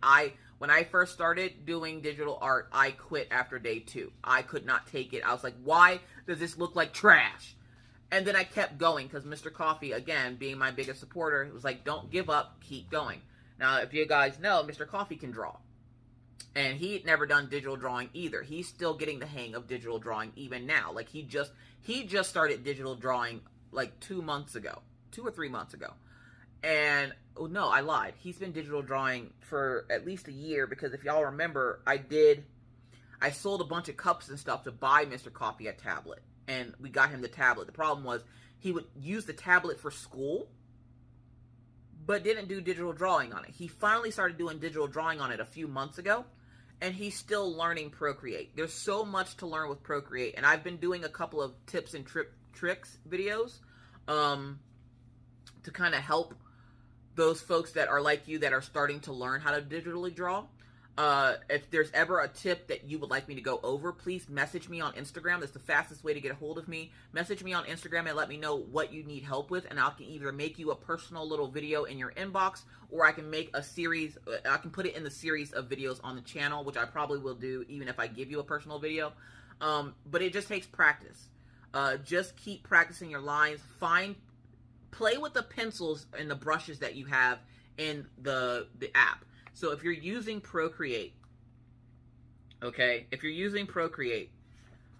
When I first started doing digital art, I quit after day 2. I could not take it. I was like, why does this look like trash? And then I kept going, because Mr. Coffee, again, being my biggest supporter, was like, don't give up, keep going. Now, if you guys know, Mr. Coffee can draw. And he'd never done digital drawing either. He's still getting the hang of digital drawing even now. Like, he just started digital drawing like 2 months ago. 2 or 3 months ago. And, oh no, I lied. He's been digital drawing for at least a year, because if y'all remember, I sold a bunch of cups and stuff to buy Mr. Coffee a tablet. And we got him the tablet. The problem was he would use the tablet for school, but didn't do digital drawing on it. He finally started doing digital drawing on it a few months ago, and he's still learning Procreate. There's so much to learn with Procreate, and I've been doing a couple of tips and tricks videos to kind of help those folks that are like you, that are starting to learn how to digitally draw. If there's ever a tip that you would like me to go over, please message me on Instagram. That's the fastest way to get a hold of me. Message me on Instagram and let me know what you need help with, and I can either make you a personal little video in your inbox, or I can make a series. I can put it in the series of videos on the channel, which I probably will do even if I give you a personal video. But it just takes practice. Just keep practicing your lines. Play with the pencils and the brushes that you have in the app. So if you're using Procreate, okay,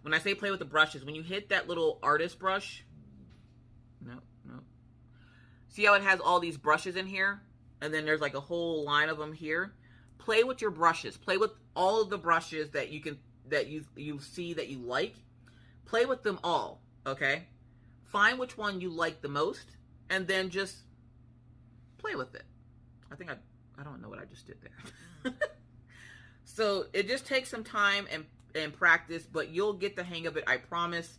when I say play with the brushes, when you hit that little artist brush, no, see how it has all these brushes in here? And then there's like a whole line of them here. Play with your brushes. Play with all of the brushes that you see that you like. Play with them all, okay? Find which one you like the most, and then just play with it. I don't know what I just did there. So it just takes some time and practice, but you'll get the hang of it, I promise.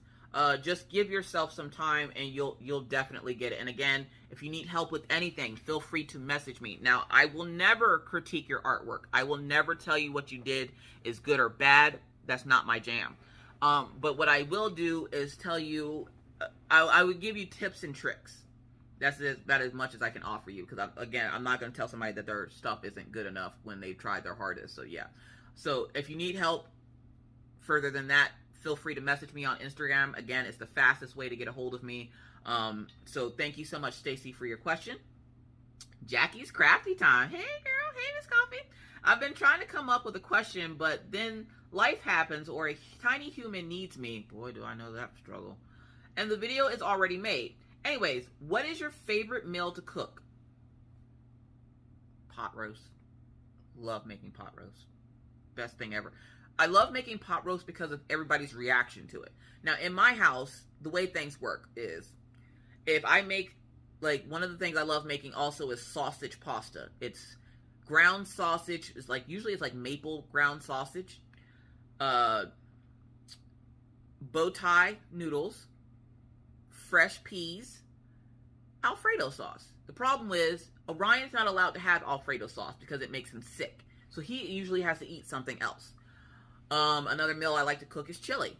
Just give yourself some time and you'll definitely get it. And again, if you need help with anything, feel free to message me. Now, I will never critique your artwork. I will never tell you what you did is good or bad. That's not my jam. But what I will do is tell you, I would give you tips and tricks. That's about as much as I can offer you, because I'm not going to tell somebody that their stuff isn't good enough when they've tried their hardest. So yeah. So if you need help further than that, feel free to message me on Instagram. Again, it's the fastest way to get a hold of me. So thank you so much, Stacy, for your question. Jackie's Crafty Time. Hey, girl. Hey, Miss Coffee. I've been trying to come up with a question, but then life happens or a tiny human needs me. Boy, do I know that struggle. And the video is already made. Anyways, what is your favorite meal to cook? Pot roast. Love making pot roast. Best thing ever. I love making pot roast because of everybody's reaction to it. Now, in my house, the way things work is if I make, like, one of the things I love making also is sausage pasta. It's ground sausage. It's like, usually it's like maple ground sausage. Bow tie noodles. Fresh peas. Alfredo sauce. The problem is, Orion's not allowed to have Alfredo sauce because it makes him sick. So he usually has to eat something else. Another meal I like to cook is chili.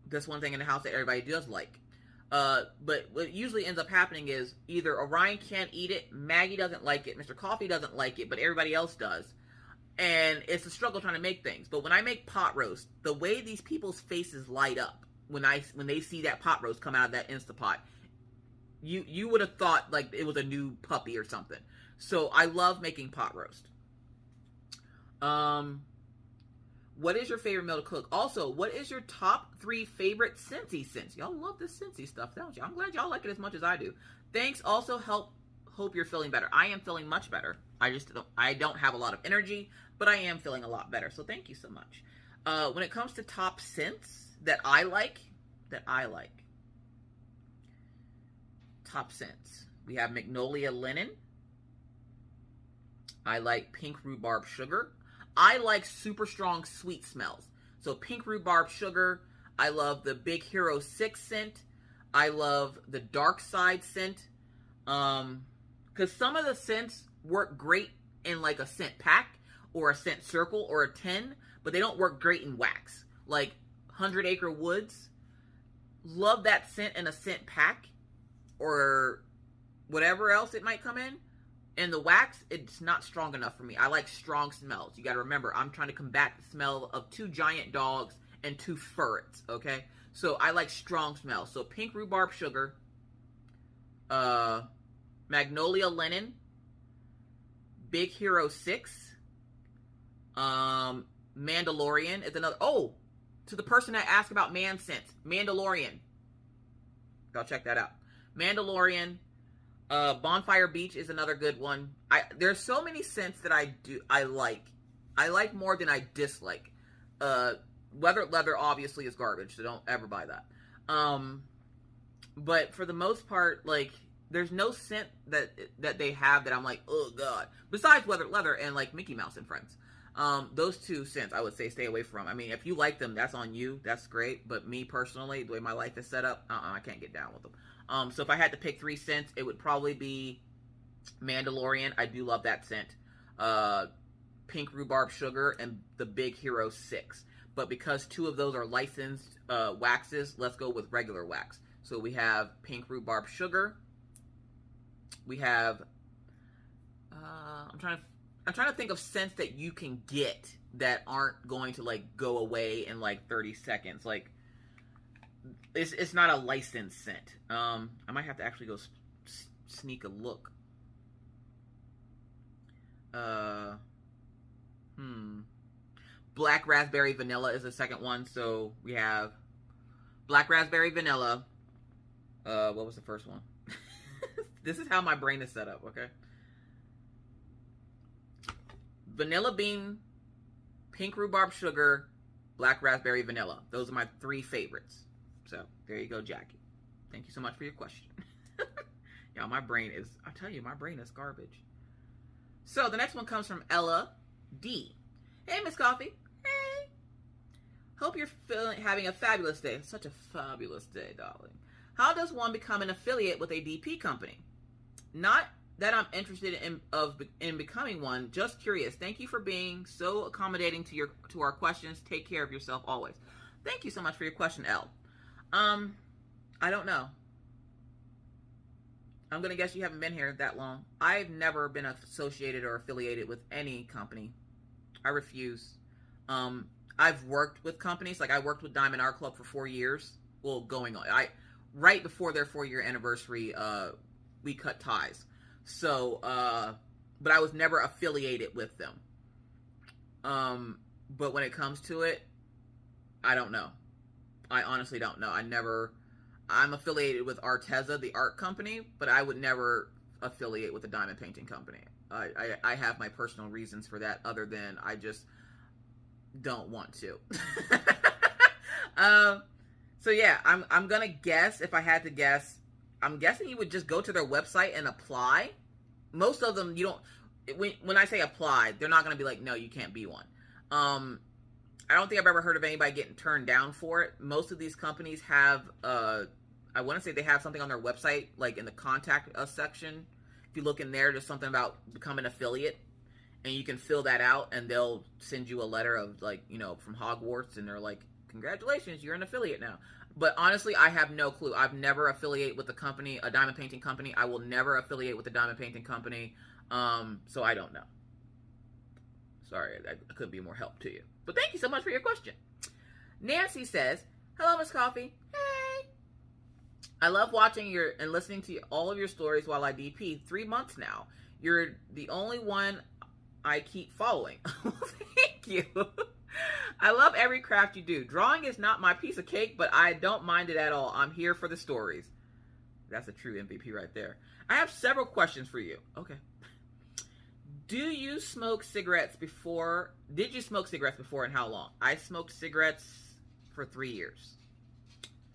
That's one thing in the house that everybody does like. But what usually ends up happening is either Orion can't eat it, Maggie doesn't like it, Mr. Coffee doesn't like it, but everybody else does. And it's a struggle trying to make things. But when I make pot roast, the way these people's faces light up when they see that pot roast come out of that Instapot, you would have thought like it was a new puppy or something. So I love making pot roast. What is your favorite meal to cook? Also, what is your top 3 favorite Scentsy scents? Y'all love this Scentsy stuff, don't you? I'm glad y'all like it as much as I do. Thanks. Also, hope you're feeling better. I am feeling much better. I don't have a lot of energy, but I am feeling a lot better. So thank you so much. When it comes to top scents that I like, top scents, we have Magnolia Linen. I like Pink Rhubarb Sugar. I like super strong sweet smells. So Pink Rhubarb Sugar. I love the Big Hero 6 scent. I love the Dark Side scent. Because some of the scents work great in like a scent pack or a scent circle or a 10, but they don't work great in wax. Like 100 Acre Woods. Love that scent in a scent pack or whatever else it might come in. And the wax, it's not strong enough for me. I like strong smells. You got to remember, I'm trying to combat the smell of 2 giant dogs and 2 ferrets, okay? So I like strong smells. So Pink Rhubarb Sugar, Magnolia Linen, Big Hero 6, Mandalorian is another. Oh, to the person that asked about man scents, Mandalorian. Go check that out. Mandalorian. Bonfire Beach is another good one. There's so many scents that I like. I like more than I dislike. Weathered Leather obviously is garbage, so don't ever buy that. But for the most part, like, there's no scent that they have that I'm like, oh god. Besides Weathered Leather and like Mickey Mouse and Friends. Those 2 scents I would say stay away from. I mean, if you like them, that's on you. That's great. But me personally, the way my life is set up, I can't get down with them. So if I had to pick 3 scents, it would probably be Mandalorian. I do love that scent. Pink Rhubarb Sugar and the Big Hero 6. But because 2 of those are licensed waxes, let's go with regular wax. So we have Pink Rhubarb Sugar. We have I'm trying to think of scents that you can get that aren't going to like go away in like 30 seconds. Like it's not a licensed scent. I might have to actually go sneak a look. Black Raspberry Vanilla is the second one. So we have Black Raspberry Vanilla. What was the first one? This is how my brain is set up, okay? Vanilla Bean, Pink Rhubarb Sugar, Black Raspberry Vanilla. Those are my 3 favorites. So, there you go, Jackie. Thank you so much for your question. Y'all, my brain is, I tell you, my brain is garbage. So the next one comes from Ella D. Hey, Miss Coffee. Hey. Hope you're having a fabulous day. Such a fabulous day, darling. How does one become an affiliate with a DP company? Not that I'm interested in becoming one. Just curious. Thank you for being so accommodating to our questions. Take care of yourself always. Thank you so much for your question, L. I don't know. I'm going to guess you haven't been here that long. I've never been associated or affiliated with any company. I refuse. I've worked with companies. Like I worked with Diamond Art Club for 4 years. Well, going on. Right before their 4-year anniversary, we cut ties. So, but I was never affiliated with them. But when it comes to it, I don't know. I honestly don't know. I'm affiliated with Arteza, the art company, but I would never affiliate with the diamond painting company. I have my personal reasons for that, other than I just don't want to. So yeah, I'm gonna guess, if I had to guess, I'm guessing you would just go to their website and apply. Most of them, you don't, when I say apply, they're not gonna be like, no, you can't be one. I don't think I've ever heard of anybody getting turned down for it. Most of these companies have, I want to say they have something on their website, like in the contact us section. If you look in there, there's something about becoming an affiliate, and you can fill that out, and they'll send you a letter of, like, you know, from Hogwarts, and they're like, congratulations, you're an affiliate now. But honestly, I have no clue. I've never affiliated with a company, a diamond painting company. I will never affiliate with a diamond painting company. So I don't know. Sorry, I could be more help to you. But thank you so much for your question. Nancy says, hello, Miss Coffee. Hey. I love watching and listening to all of your stories while I DP. 3 months now. You're the only one I keep following. Thank you. I love every craft you do. Drawing is not my piece of cake, but I don't mind it at all. I'm here for the stories. That's a true MVP right there. I have several questions for you. Okay. Do you smoke cigarettes before? Did you smoke cigarettes before, and how long? I smoked cigarettes for 3 years.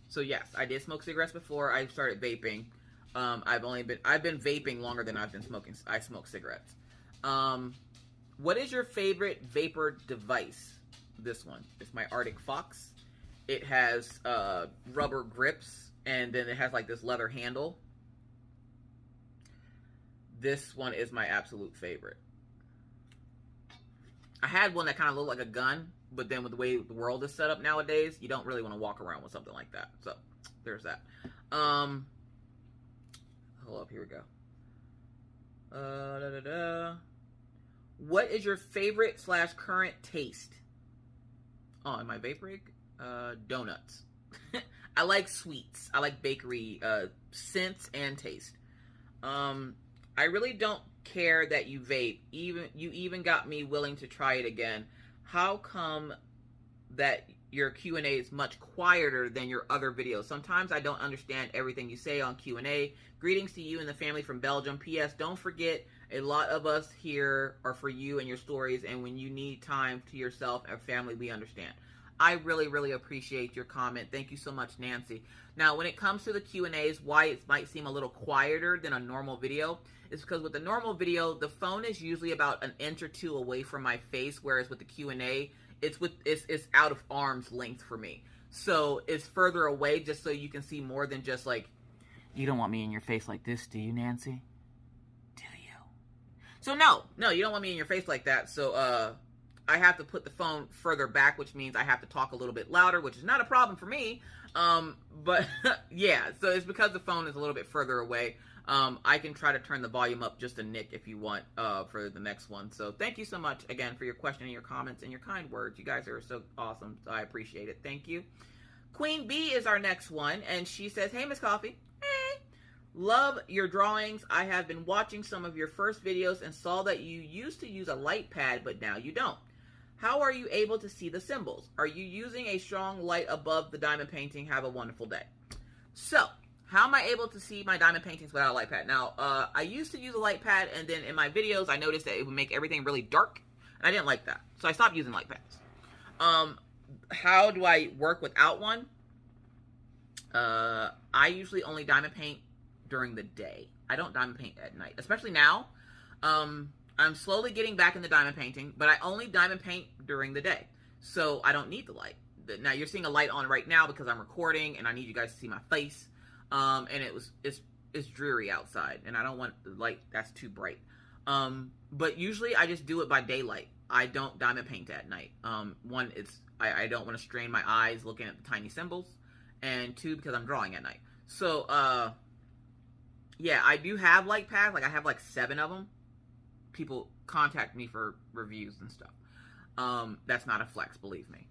So yes, I did smoke cigarettes before I started vaping. I've been vaping longer than I've been smoking. I smoke cigarettes. What is your favorite vapor device? This one. It's my Arctic Fox. It has rubber grips, and then it has like this leather handle. This one is my absolute favorite. I had one that kind of looked like a gun, but then with the way the world is set up nowadays, you don't really want to walk around with something like that. So, there's that. Hold up, here we go. What is your favorite / current taste? Oh, in my vape rig? Donuts. I like sweets. I like bakery scents and taste. I really don't care that you vape. You even got me willing to try it again. How come that your Q&A is much quieter than your other videos? Sometimes I don't understand everything you say on Q&A. Greetings to you and the family from Belgium. P.S. Don't forget, a lot of us here are for you and your stories, and when you need time to yourself and family, we understand. I really, really appreciate your comment. Thank you so much, Nancy. Now, when it comes to the Q&As, why it might seem a little quieter than a normal video is because with the normal video, the phone is usually about an inch or two away from my face, whereas with the Q&A, it's out of arm's length for me. So it's further away just so you can see more than just like, you don't want me in your face like this, do you, Nancy? Do you? So no, you don't want me in your face like that. So I have to put the phone further back, which means I have to talk a little bit louder, which is not a problem for me. But yeah, so it's because the phone is a little bit further away. I can try to turn the volume up just a nick if you want for the next one. So thank you so much again for your question and your comments and your kind words. You guys are so awesome. So I appreciate it. Thank you. Queen B is our next one, and she says, hey, Miss Coffee. Hey. Love your drawings. I have been watching some of your first videos and saw that you used to use a light pad, but now you don't. How are you able to see the symbols? Are you using a strong light above the diamond painting? Have a wonderful day. So, how am I able to see my diamond paintings without a light pad? Now, I used to use a light pad, and then in my videos, I noticed that it would make everything really dark, and I didn't like that. So I stopped using light pads. How do I work without one? I usually only diamond paint during the day. I don't diamond paint at night, especially now. I'm slowly getting back into diamond painting, but I only diamond paint during the day. So I don't need the light. Now you're seeing a light on right now because I'm recording and I need you guys to see my face. And it's dreary outside and I don't want the light that's too bright. But usually I just do it by daylight. I don't diamond paint at night. One, I don't want to strain my eyes looking at the tiny symbols. And two, because I'm drawing at night. So, yeah, I do have light pads. Like, I have like 7 of them. People contact me for reviews and stuff. That's not a flex, believe me.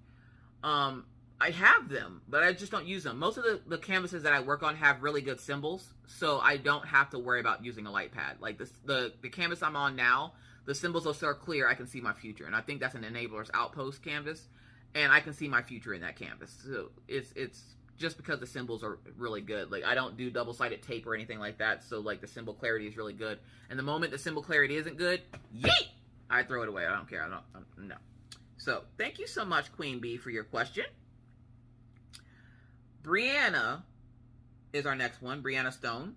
I have them, but I just don't use them. Most of the canvases that I work on have really good symbols, so I don't have to worry about using a light pad. Like the canvas I'm on now, the symbols are so clear I can see my future, and I think that's an Enablers Outpost canvas, and I can see my future in that canvas. So it's just because the symbols are really good. Like, I don't do double-sided tape or anything like that, so like the symbol clarity is really good. And the moment the symbol clarity isn't good, yeet! I throw it away. I don't care. No. So, thank you so much, Queen Bee, for your question. Brianna is our next one. Brianna Stone.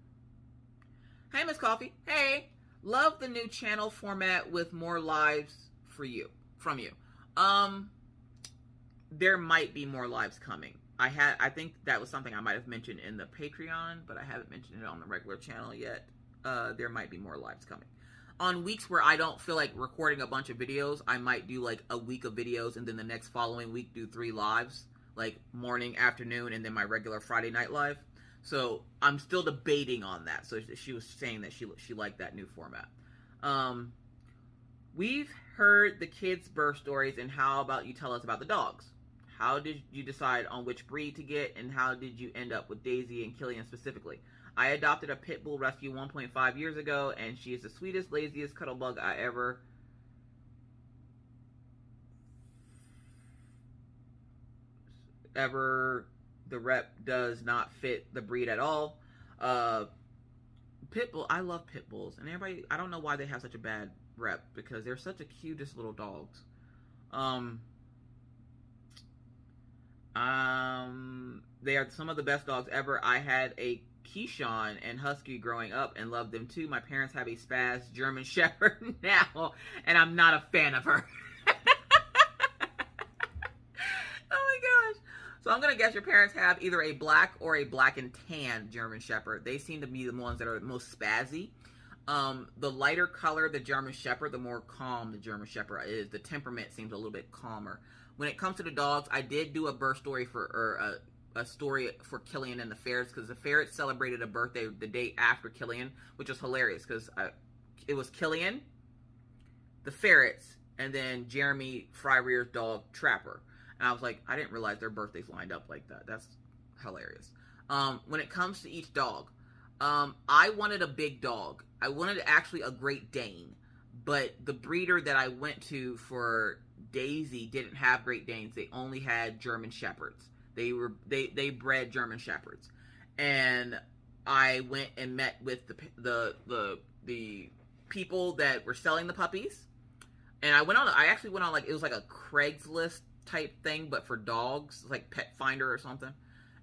Hey, Miss Coffee. Hey. Love the new channel format with more lives from you. There might be more lives coming. I think that was something I might have mentioned in the Patreon, but I haven't mentioned it on the regular channel yet. There might be more lives coming. On weeks where I don't feel like recording a bunch of videos, I might do like a week of videos and then the next following week do 3 lives, like morning, afternoon, and then my regular Friday night live. So I'm still debating on that. So she was saying that she liked that new format. We've heard the kids' birth stories, and how about you tell us about the dogs? How did you decide on which breed to get, and how did you end up with Daisy and Killian specifically? I adopted a pit bull rescue 1.5 years ago, and she is the sweetest, laziest cuddle bug I ever... The rep does not fit the breed at all. Pit bull, I love pit bulls, and everybody, I don't know why they have such a bad rep, because they're such the cutest little dogs. They are some of the best dogs ever. I had a Keyshawn and Husky growing up and loved them too. My parents have a Spaz German Shepherd now, and I'm not a fan of her. Oh my gosh. So I'm going to guess your parents have either a black or a black and tan German Shepherd. They seem to be the ones that are the most spazzy. The lighter color the German Shepherd, the more calm the German Shepherd is. The temperament seems a little bit calmer. When it comes to the dogs, I did do a birth story a story for Killian and the ferrets, because the ferrets celebrated a birthday the day after Killian, which was hilarious because it was Killian, the ferrets, and then Jeremy Fryrear's dog Trapper. And I was like, I didn't realize their birthdays lined up like that. That's hilarious. When it comes to each dog, I wanted a big dog. I wanted actually a Great Dane, but the breeder that I went to for Daisy didn't have Great Danes. They only had German Shepherds. They bred German Shepherds, and I went and met with the people that were selling the puppies, and I actually went on, like, it was like a Craigslist type thing, but for dogs, like Pet Finder or something.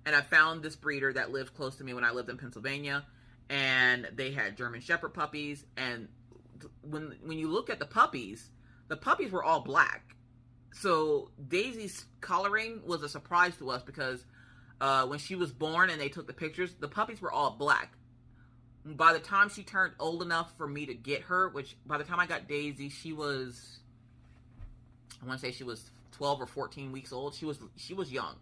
And I found this breeder that lived close to me when I lived in Pennsylvania, and they had German Shepherd puppies. And when you look at the puppies were all black. So Daisy's coloring was a surprise to us, because when she was born and they took the pictures, the puppies were all black. By the time she turned old enough for me to get her, which by the time I got Daisy, she was, I want to say she was 12 or 14 weeks old. She was young.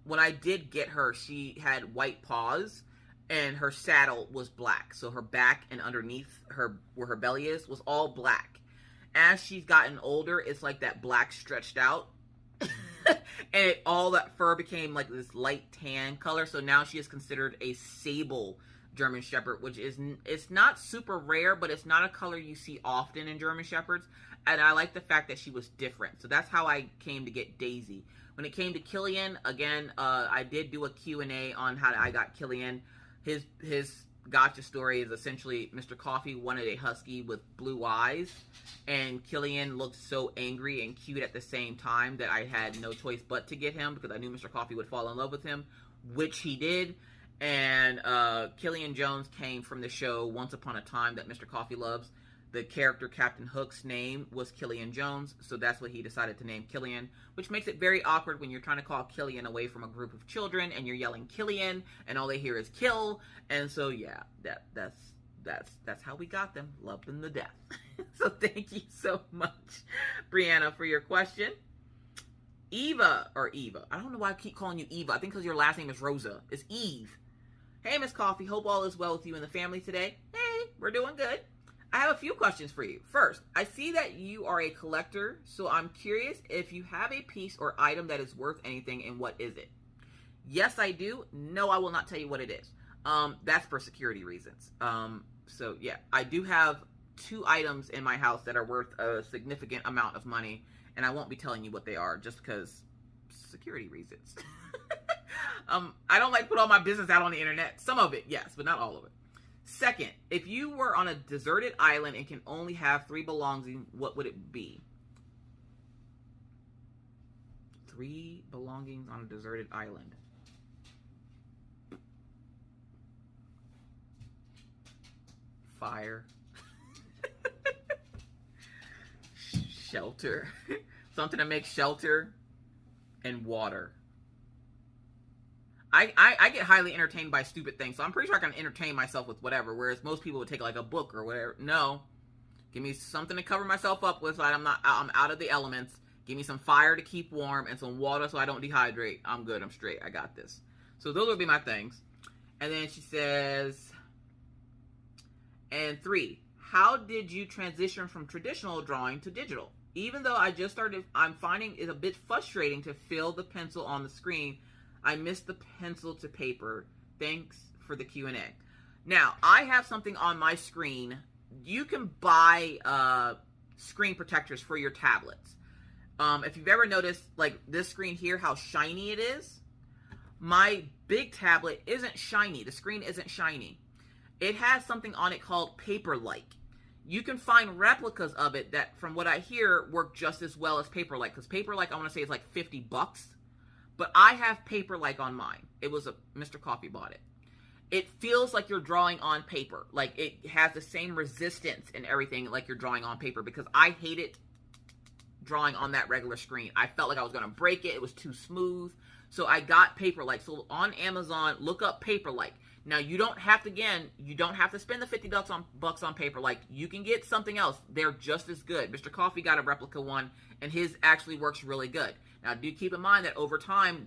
When I did get her, she had white paws, and her saddle was black. So her back and underneath her, where her belly is, was all black. As she's gotten older, it's like that black stretched out. And all that fur became like this light tan color. So now she is considered a sable German Shepherd, which is, it's not super rare, but it's not a color you see often in German Shepherds. And I like the fact that she was different. So that's how I came to get Daisy. When it came to Killian, again, I did do a Q&A on how I got Killian. His gotcha story is essentially Mr. Coffee wanted a husky with blue eyes, and Killian looked so angry and cute at the same time that I had no choice but to get him, because I knew Mr. Coffee would fall in love with him, which he did. And Killian Jones came from the show Once Upon a Time that Mr. Coffee loves. the character Captain Hook's name was Killian Jones, so that's what he decided to name Killian, which makes it very awkward when you're trying to call Killian away from a group of children and you're yelling Killian and all they hear is kill. And so yeah, that's how we got them. Loved them to death. So thank you so much, Brianna, for your question. Eva. I don't know why I keep calling you Eva. I think because your last name is Rosa. It's Eve. Hey, Miss Coffee. Hope all is well with you and the family today. Hey, we're doing good. I have a few questions for you. First, I see that you are a collector, so I'm curious if you have a piece or item that is worth anything, and what is it? Yes, I do. No, I will not tell you what it is. That's for security reasons. So yeah, I do have 2 items in my house that are worth a significant amount of money, and I won't be telling you what they are just because security reasons. I don't like to put all my business out on the internet. Some of it, yes, but not all of it. Second, if you were on a deserted island and can only have 3 belongings, what would it be? 3 belongings on a deserted island. Fire. Shelter. Something to make shelter. And water. I get highly entertained by stupid things, so I'm pretty sure I can entertain myself with whatever, whereas most people would take like a book or whatever. No. Give me something to cover myself up with so I'm out of the elements. Give me some fire to keep warm and some water so I don't dehydrate. I'm good. I'm straight. I got this. So those would be my things. And then she says, and 3, how did you transition from traditional drawing to digital? Even though I just started, I'm finding it a bit frustrating to fill the pencil on the screen. I missed the pencil to paper. Thanks for the Q&A. Now, I have something on my screen. You can buy screen protectors for your tablets. If you've ever noticed, like this screen here, how shiny it is. My big tablet isn't shiny. The screen isn't shiny. It has something on it called Paper-like. You can find replicas of it that, from what I hear, work just as well as Paper-like. Because Paper-like, I want to say, is like $50. But I have Paper-like on mine. It was Mr. Coffee bought it. It feels like you're drawing on paper. Like it has the same resistance and everything like you're drawing on paper, because I hated drawing on that regular screen. I felt like I was going to break it. It was too smooth. So I got Paper-like. So on Amazon, look up Paper-like. Now you don't have to spend the $50 on Paper-like. You can get something else. They're just as good. Mr. Coffee got a replica one, and his actually works really good. Now, do keep in mind that over time,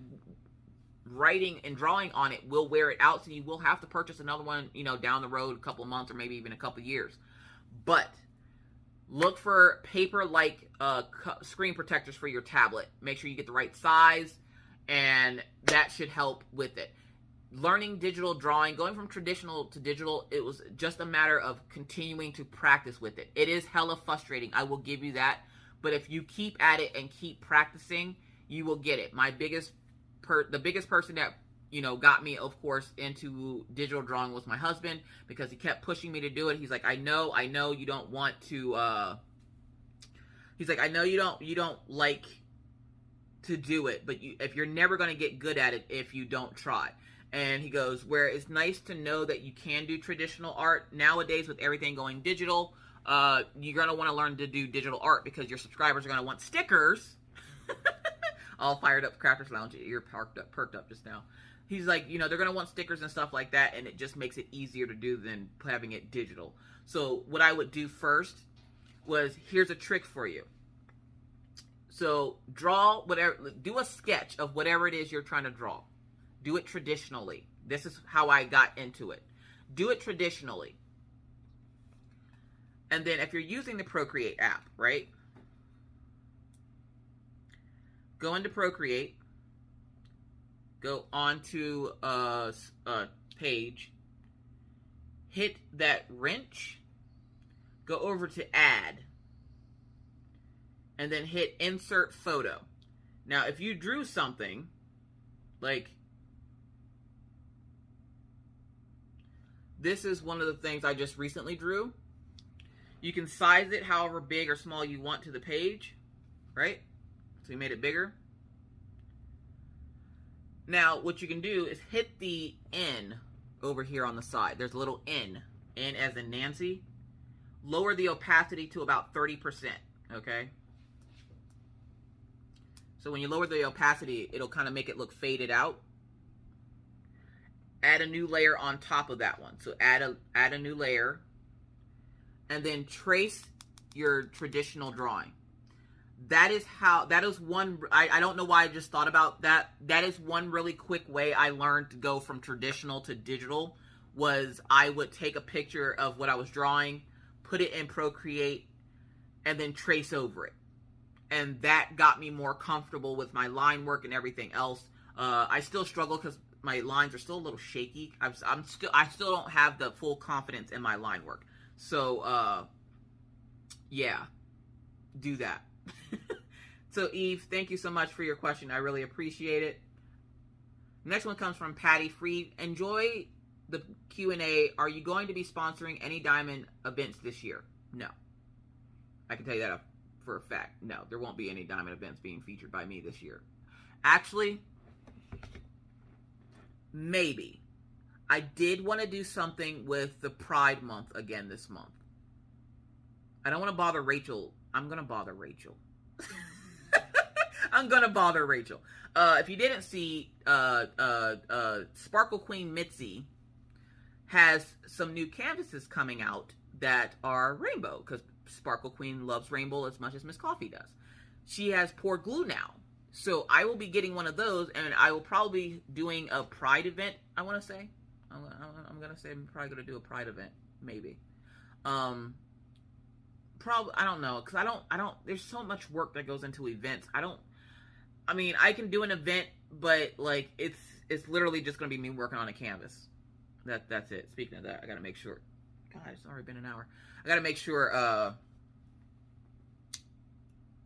writing and drawing on it will wear it out, so you will have to purchase another one, down the road, a couple of months or maybe even a couple of years. But look for Paper-like screen protectors for your tablet. Make sure you get the right size, and that should help with it. Learning digital drawing, going from traditional to digital, it was just a matter of continuing to practice with it. It is hella frustrating, I will give you that. But if you keep at it and keep practicing, you will get it. The biggest person that, got me, of course, into digital drawing was my husband, because he kept pushing me to do it. He's like, I know you don't want to, he's like, I know you don't like to do it, but if you're never going to get good at it if you don't try. And he goes, where it's nice to know that you can do traditional art. Nowadays, with everything going digital, you're going to want to learn to do digital art, because your subscribers are going to want stickers. All fired up, Crafters Lounge. You're perked up just now. He's like, they're going to want stickers and stuff like that, and it just makes it easier to do than having it digital. So what I would do first was, here's a trick for you. So do a sketch of whatever it is you're trying to draw. Do it traditionally. This is how I got into it. Do it traditionally. And then if you're using the Procreate app, right? Go into Procreate. Go onto a page. Hit that wrench. Go over to Add. And then hit Insert Photo. Now, if you drew something, like this is one of the things I just recently drew. You can size it however big or small you want to the page, right? So we made it bigger. Now, what you can do is hit the N over here on the side. There's a little N as in Nancy. lower the opacity to about 30%, okay? So when you lower the opacity, it'll kind of make it look faded out. Add a new layer on top of that one. So add a new layer, and then trace your traditional drawing. That is one, I don't know why I just thought about that. That is one really quick way I learned to go from traditional to digital, was I would take a picture of what I was drawing, put it in Procreate, and then trace over it. And that got me more comfortable with my line work and everything else. I still struggle because my lines are still a little shaky. I still don't have the full confidence in my line work. So, yeah, do that. So, Eve, thank you so much for your question. I really appreciate it. Next one comes from Patty Freed. Enjoy the Q&A. Are you going to be sponsoring any diamond events this year? No. I can tell you that for a fact. No, there won't be any diamond events being featured by me this year. Actually, maybe. I did want to do something with the Pride Month again this month. I don't want to bother Rachel. I'm going to bother Rachel. I'm going to bother Rachel. If you didn't see, Sparkle Queen Mitzi has some new canvases coming out that are rainbow, because Sparkle Queen loves rainbow as much as Miss Coffee does. She has poured glue now. So I will be getting one of those, and I will probably be doing a Pride event, I want to say. I'm going to say I'm probably going to do a Pride event, maybe. Probably, I don't know, because I don't, there's so much work that goes into events. I can do an event, but, like, it's literally just going to be me working on a canvas. That's it. Speaking of that, I got to make sure. God, it's already been an hour. I got to make sure,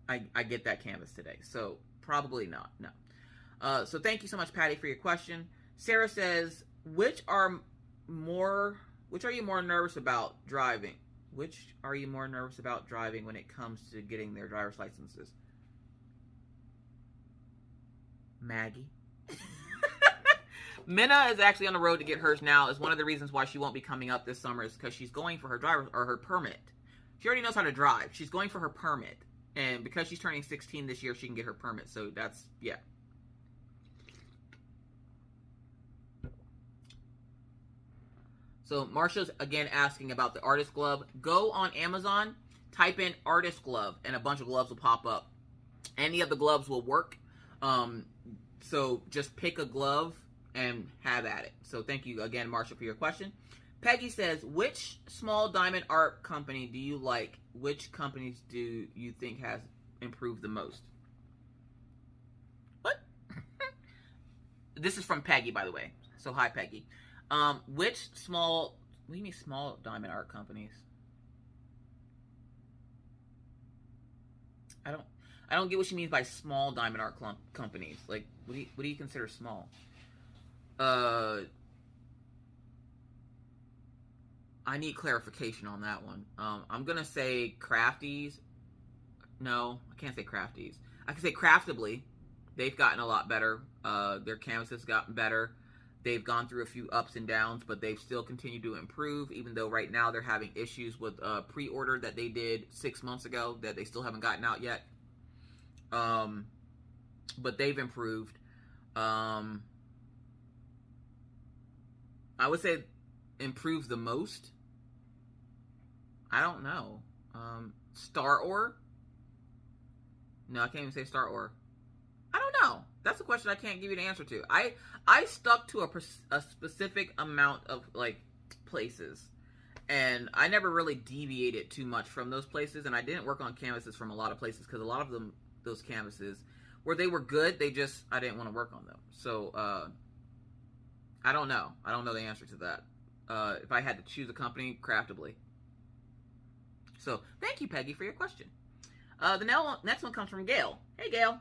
I get that canvas today. So, probably not, no. So, thank you so much, Patty, for your question. Sarah says, which are you more nervous about driving? Which are you more nervous about driving when it comes to getting their driver's licenses? Maggie. Minna is actually on the road to get hers now. Is one of the reasons why she won't be coming up this summer, is because she's going for her her permit. She already knows how to drive. She's going for her permit. And because she's turning 16 this year, she can get her permit. So that's, yeah. So Marsha's again asking about the artist glove. Go on Amazon, type in artist glove, and a bunch of gloves will pop up. Any of the gloves will work. So just pick a glove and have at it. So thank you again, Marsha, for your question. Peggy says, which small diamond art company do you like? Which companies do you think has improved the most? What? This is from Peggy, by the way. So hi, Peggy. What do you mean small diamond art companies? I don't get what she means by small diamond art companies. Like, what do you consider small? I need clarification on that one. I'm gonna say Crafties. No, I can't say Crafties. I can say Craftably. They've gotten a lot better. Their canvases gotten better. They've gone through a few ups and downs, but they've still continued to improve, even though right now they're having issues with pre-order that they did 6 months ago that they still haven't gotten out yet. But they've improved. I would say improved the most. I don't know. Star Ore? No, I can't even say Star Ore. I don't know. That's a question I can't give you the answer to. I stuck to a specific amount of, like, places, and I never really deviated too much from those places, and I didn't work on canvases from a lot of places, because a lot of them, those canvases, where they were good, I didn't want to work on them. So, I don't know. I don't know the answer to that. If I had to choose a company, Craftably. So, thank you, Peggy, for your question. The next one comes from Gail. Hey, Gail.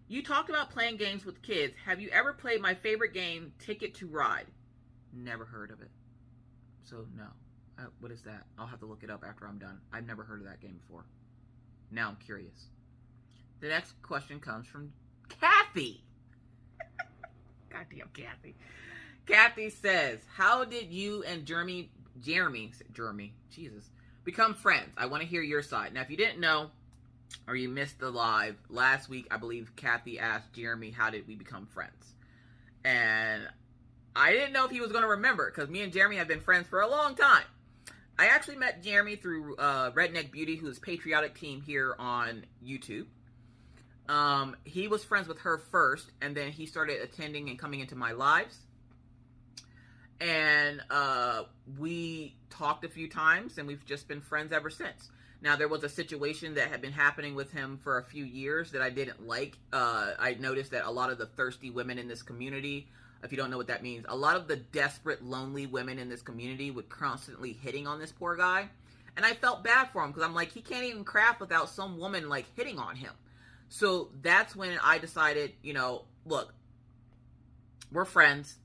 You talked about playing games with kids. Have you ever played my favorite game, Ticket to Ride? Never heard of it. So, no. What is that? I'll have to look it up after I'm done. I've never heard of that game before. Now I'm curious. The next question comes from Kathy. Goddamn Kathy. Kathy says, how did you and Jeremy, Jesus, become friends. I want to hear your side. Now, if you didn't know, or you missed the live, last week, I believe Kathy asked Jeremy, how did we become friends? And I didn't know if he was going to remember, because me and Jeremy have been friends for a long time. I actually met Jeremy through Redneck Beauty, who's patriotic team here on YouTube. He was friends with her first, and then he started attending and coming into my lives. And we talked a few times, and we've just been friends ever since. Now, there was a situation that had been happening with him for a few years that I didn't like. I noticed that a lot of the thirsty women in this community, if you don't know what that means, a lot of the desperate, lonely women in this community would constantly hitting on this poor guy. And I felt bad for him, because I'm like, he can't even craft without some woman, like, hitting on him. So that's when I decided, you know, look, we're friends.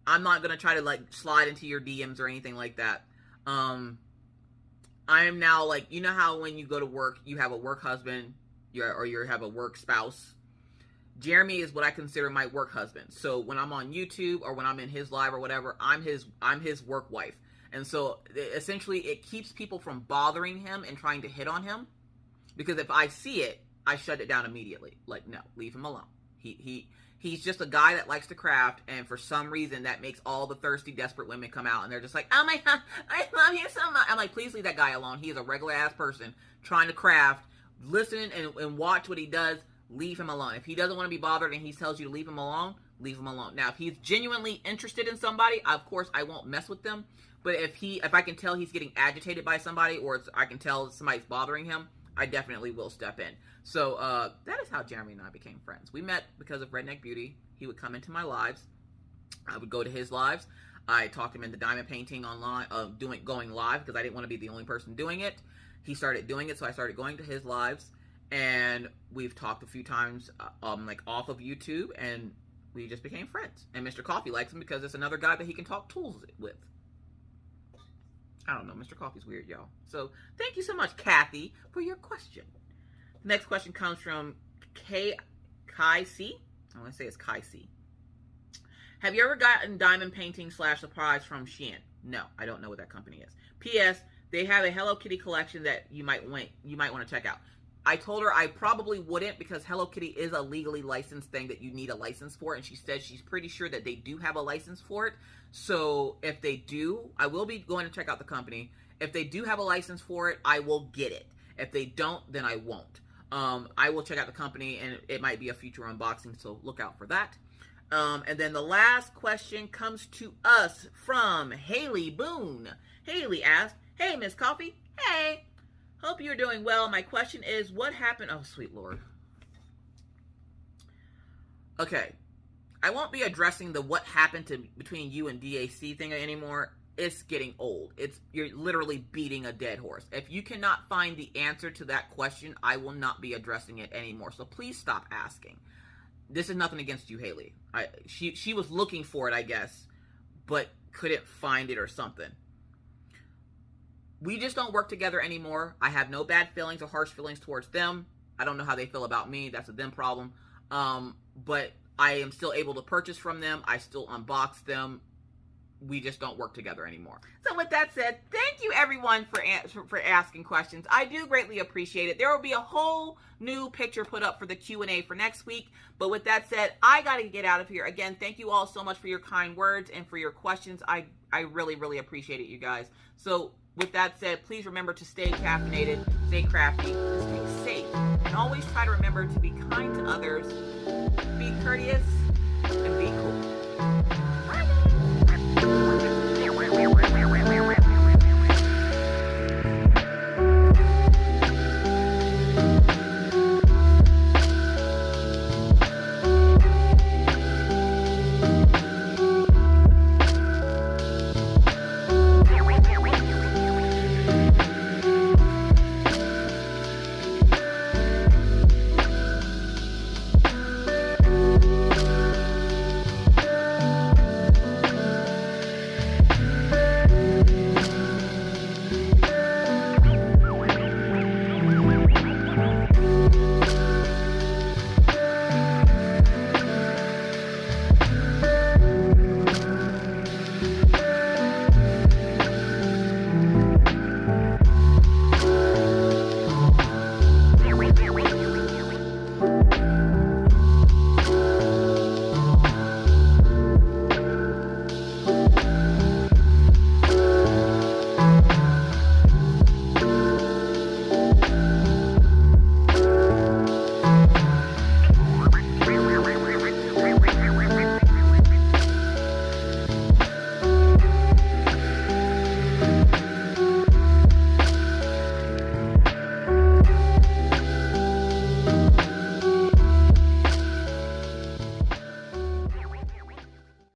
I'm not going to try to, like, slide into your DMs or anything like that. I am now, like, you know how when you go to work, you have a work husband, or you have a work spouse? Jeremy is what I consider my work husband. So when I'm on YouTube, or when I'm in his live or whatever, I'm his work wife. And so essentially it keeps people from bothering him and trying to hit on him. Because if I see it, I shut it down immediately. Like, no, leave him alone. He's just a guy that likes to craft, and for some reason that makes all the thirsty, desperate women come out, and they're just like, oh my God, I love you so much. I'm like, please leave that guy alone. He is a regular ass person trying to craft. Listen and watch what he does. Leave him alone. If he doesn't want to be bothered and he tells you to leave him alone, leave him alone. Now, if he's genuinely interested in somebody, of course I won't mess with them. But if I can tell he's getting agitated by somebody, or I can tell somebody's bothering him, I definitely will step in. So that is how Jeremy and I became friends. We met because of Redneck Beauty. He would come into my lives. I would go to his lives. I talked him into diamond painting online, going live, because I didn't want to be the only person doing it. He started doing it, so I started going to his lives, and we've talked a few times, like off of YouTube, and we just became friends. And Mr. Coffee likes him because it's another guy that he can talk tools with. I don't know. Mr. Coffee's weird, y'all. So thank you so much, Kathy, for your question. The next question comes from Kai C. I want to say it's Kai C. Have you ever gotten diamond painting / supplies from Shein? No, I don't know what that company is. P.S. They have a Hello Kitty collection that you might want to check out. I told her I probably wouldn't, because Hello Kitty is a legally licensed thing that you need a license for, and she said she's pretty sure that they do have a license for it. So if they do, I will be going to check out the company. If they do have a license for it, I will get it. If they don't, then I won't. I will check out the company, and it might be a future unboxing, so look out for that. And then the last question comes to us from Haley Boone. Haley asked, hey, Miss Coffee. Hey. Hope you're doing well. My question is, what happened? Oh, sweet Lord. Okay. I won't be addressing the what happened between you and DAC thing anymore. It's getting old. You're literally beating a dead horse. If you cannot find the answer to that question, I will not be addressing it anymore. So please stop asking. This is nothing against you, Haley. She was looking for it, I guess, but couldn't find it or something. We just don't work together anymore. I have no bad feelings or harsh feelings towards them. I don't know how they feel about me. That's a them problem. But I am still able to purchase from them. I still unbox them. We just don't work together anymore. So with that said, thank you everyone for asking questions. I do greatly appreciate it. There will be a whole new picture put up for the Q&A for next week. But with that said, I got to get out of here. Again, thank you all so much for your kind words and for your questions. I really, really appreciate it, you guys. So with that said, please remember to stay caffeinated, stay crafty, stay safe, and always try to remember to be kind to others, be courteous, and